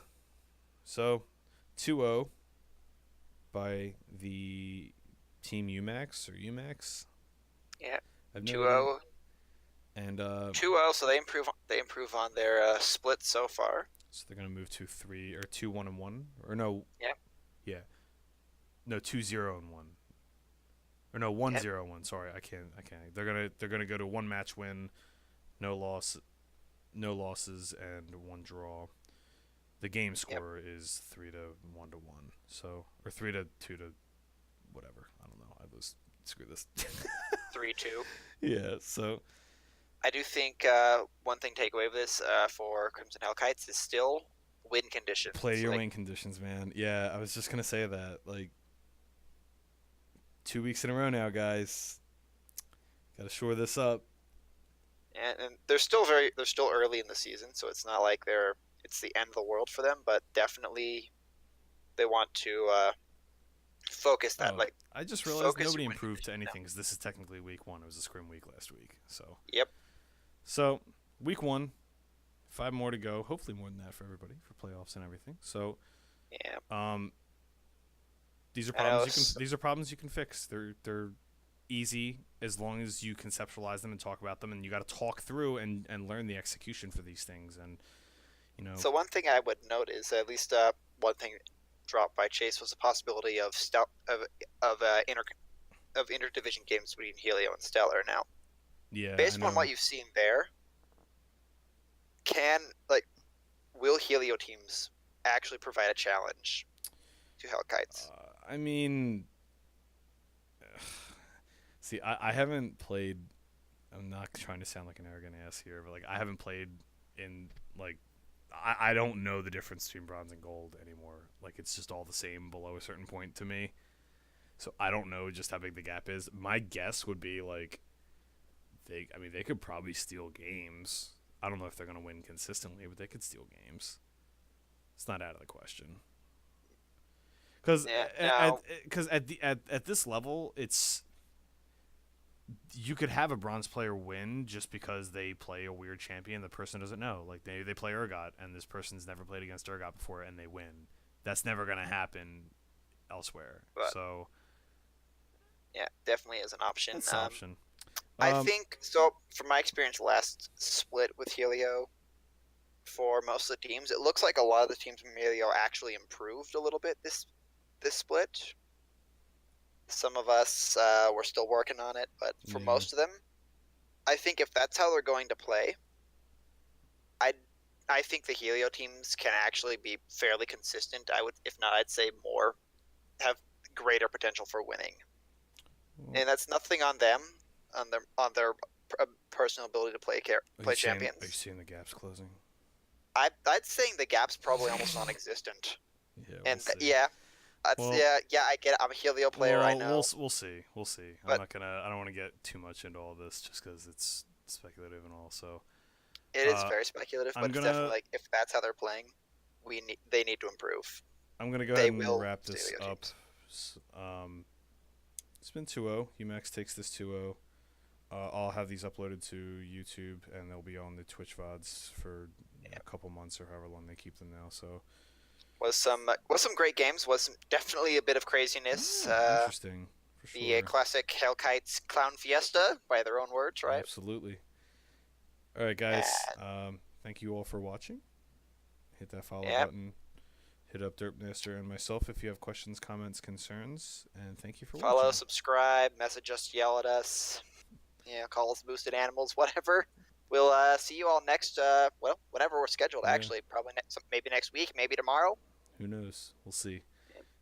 So, 2-0 by the team UMACS or UMACS. Yeah. I've 2-0. And 2-0, so they improve on their split so far. so they're gonna move to 3 or 2-1-1 or no? Yeah. Yeah. No, 2-0-1. Or no, 1-0-1. Sorry, I can't. They're gonna go to one match win, no losses, and one draw. The game score is 3-1-1. So, or 3-2 to whatever. I don't know. Screw this. 3-2. Yeah. So I do think one thing to take away with this for Crimson Hellkites is still win conditions. play your win conditions, man. Yeah, I was just gonna say that. Like 2 weeks in a row now, guys. Gotta shore this up. And they're still early in the season, so it's not like it's the end of the world for them. But definitely, they want to focus that. I just realized nobody improved to anything because this is technically week 1. It was a scrim week last week. So yep. So week 1, 5 more to go. Hopefully more than that for everybody for playoffs and everything. So yeah. These are problems you can fix. They're easy as long as you conceptualize them and talk about them, and you got to talk through and learn the execution for these things. And So one thing I would note is at least one thing dropped by Chase was the possibility of interdivision games between Helio and Stellar. Now, based on what you've seen there, will Helio teams actually provide a challenge to Hellkites? I mean, see, I haven't played. I'm not trying to sound like an arrogant ass here, but I haven't played in I don't know the difference between bronze and gold anymore. It's just all the same below a certain point to me. So I don't know just how big the gap is. My guess would be they could probably steal games. I don't know if they're going to win consistently, but they could steal games. It's not out of the question. Because at this level, you could have a bronze player win just because they play a weird champion the person doesn't know. They play Urgot, and this person's never played against Urgot before, and they win. That's never going to happen elsewhere. But, so yeah, definitely is an option. It's an option. I think so. From my experience, last split with Helio, for most of the teams, it looks like a lot of the teams from Helio actually improved a little bit this split. Some of us we're still working on it, but for most of them, I think if that's how they're going to play, I think the Helio teams can actually be fairly consistent. If not, I'd say have greater potential for winning. And that's nothing on them, on their personal ability to play champions. Are you seeing the gaps closing? I'd saying the gap's probably almost non-existent. Yeah, I get it. I'm a Helio player. I know. We'll see. But I don't want to get too much into all this just because it's speculative and all. So it is very speculative, but it's definitely if that's how they're playing, they need to improve. I'm gonna go ahead and wrap this up. It's been 2-0. UMACS takes this 2-0. I'll have these uploaded to YouTube, and they'll be on the Twitch VODs for a couple months or however long they keep them now. So. Was some great games. Was definitely a bit of craziness. Interesting. For sure. The classic Hellkites Clown Fiesta, by their own words, right? Absolutely. All right, guys. Thank you all for watching. Hit that follow button. Hit up Derpmaster and myself if you have questions, comments, concerns, and thank you for watching. Follow, subscribe, message us, yell at us. Call us boosted animals, whatever. We'll see you all next, whenever we're scheduled, actually. Probably maybe next week, maybe tomorrow. Who knows? We'll see.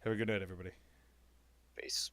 Have a good night, everybody. Peace.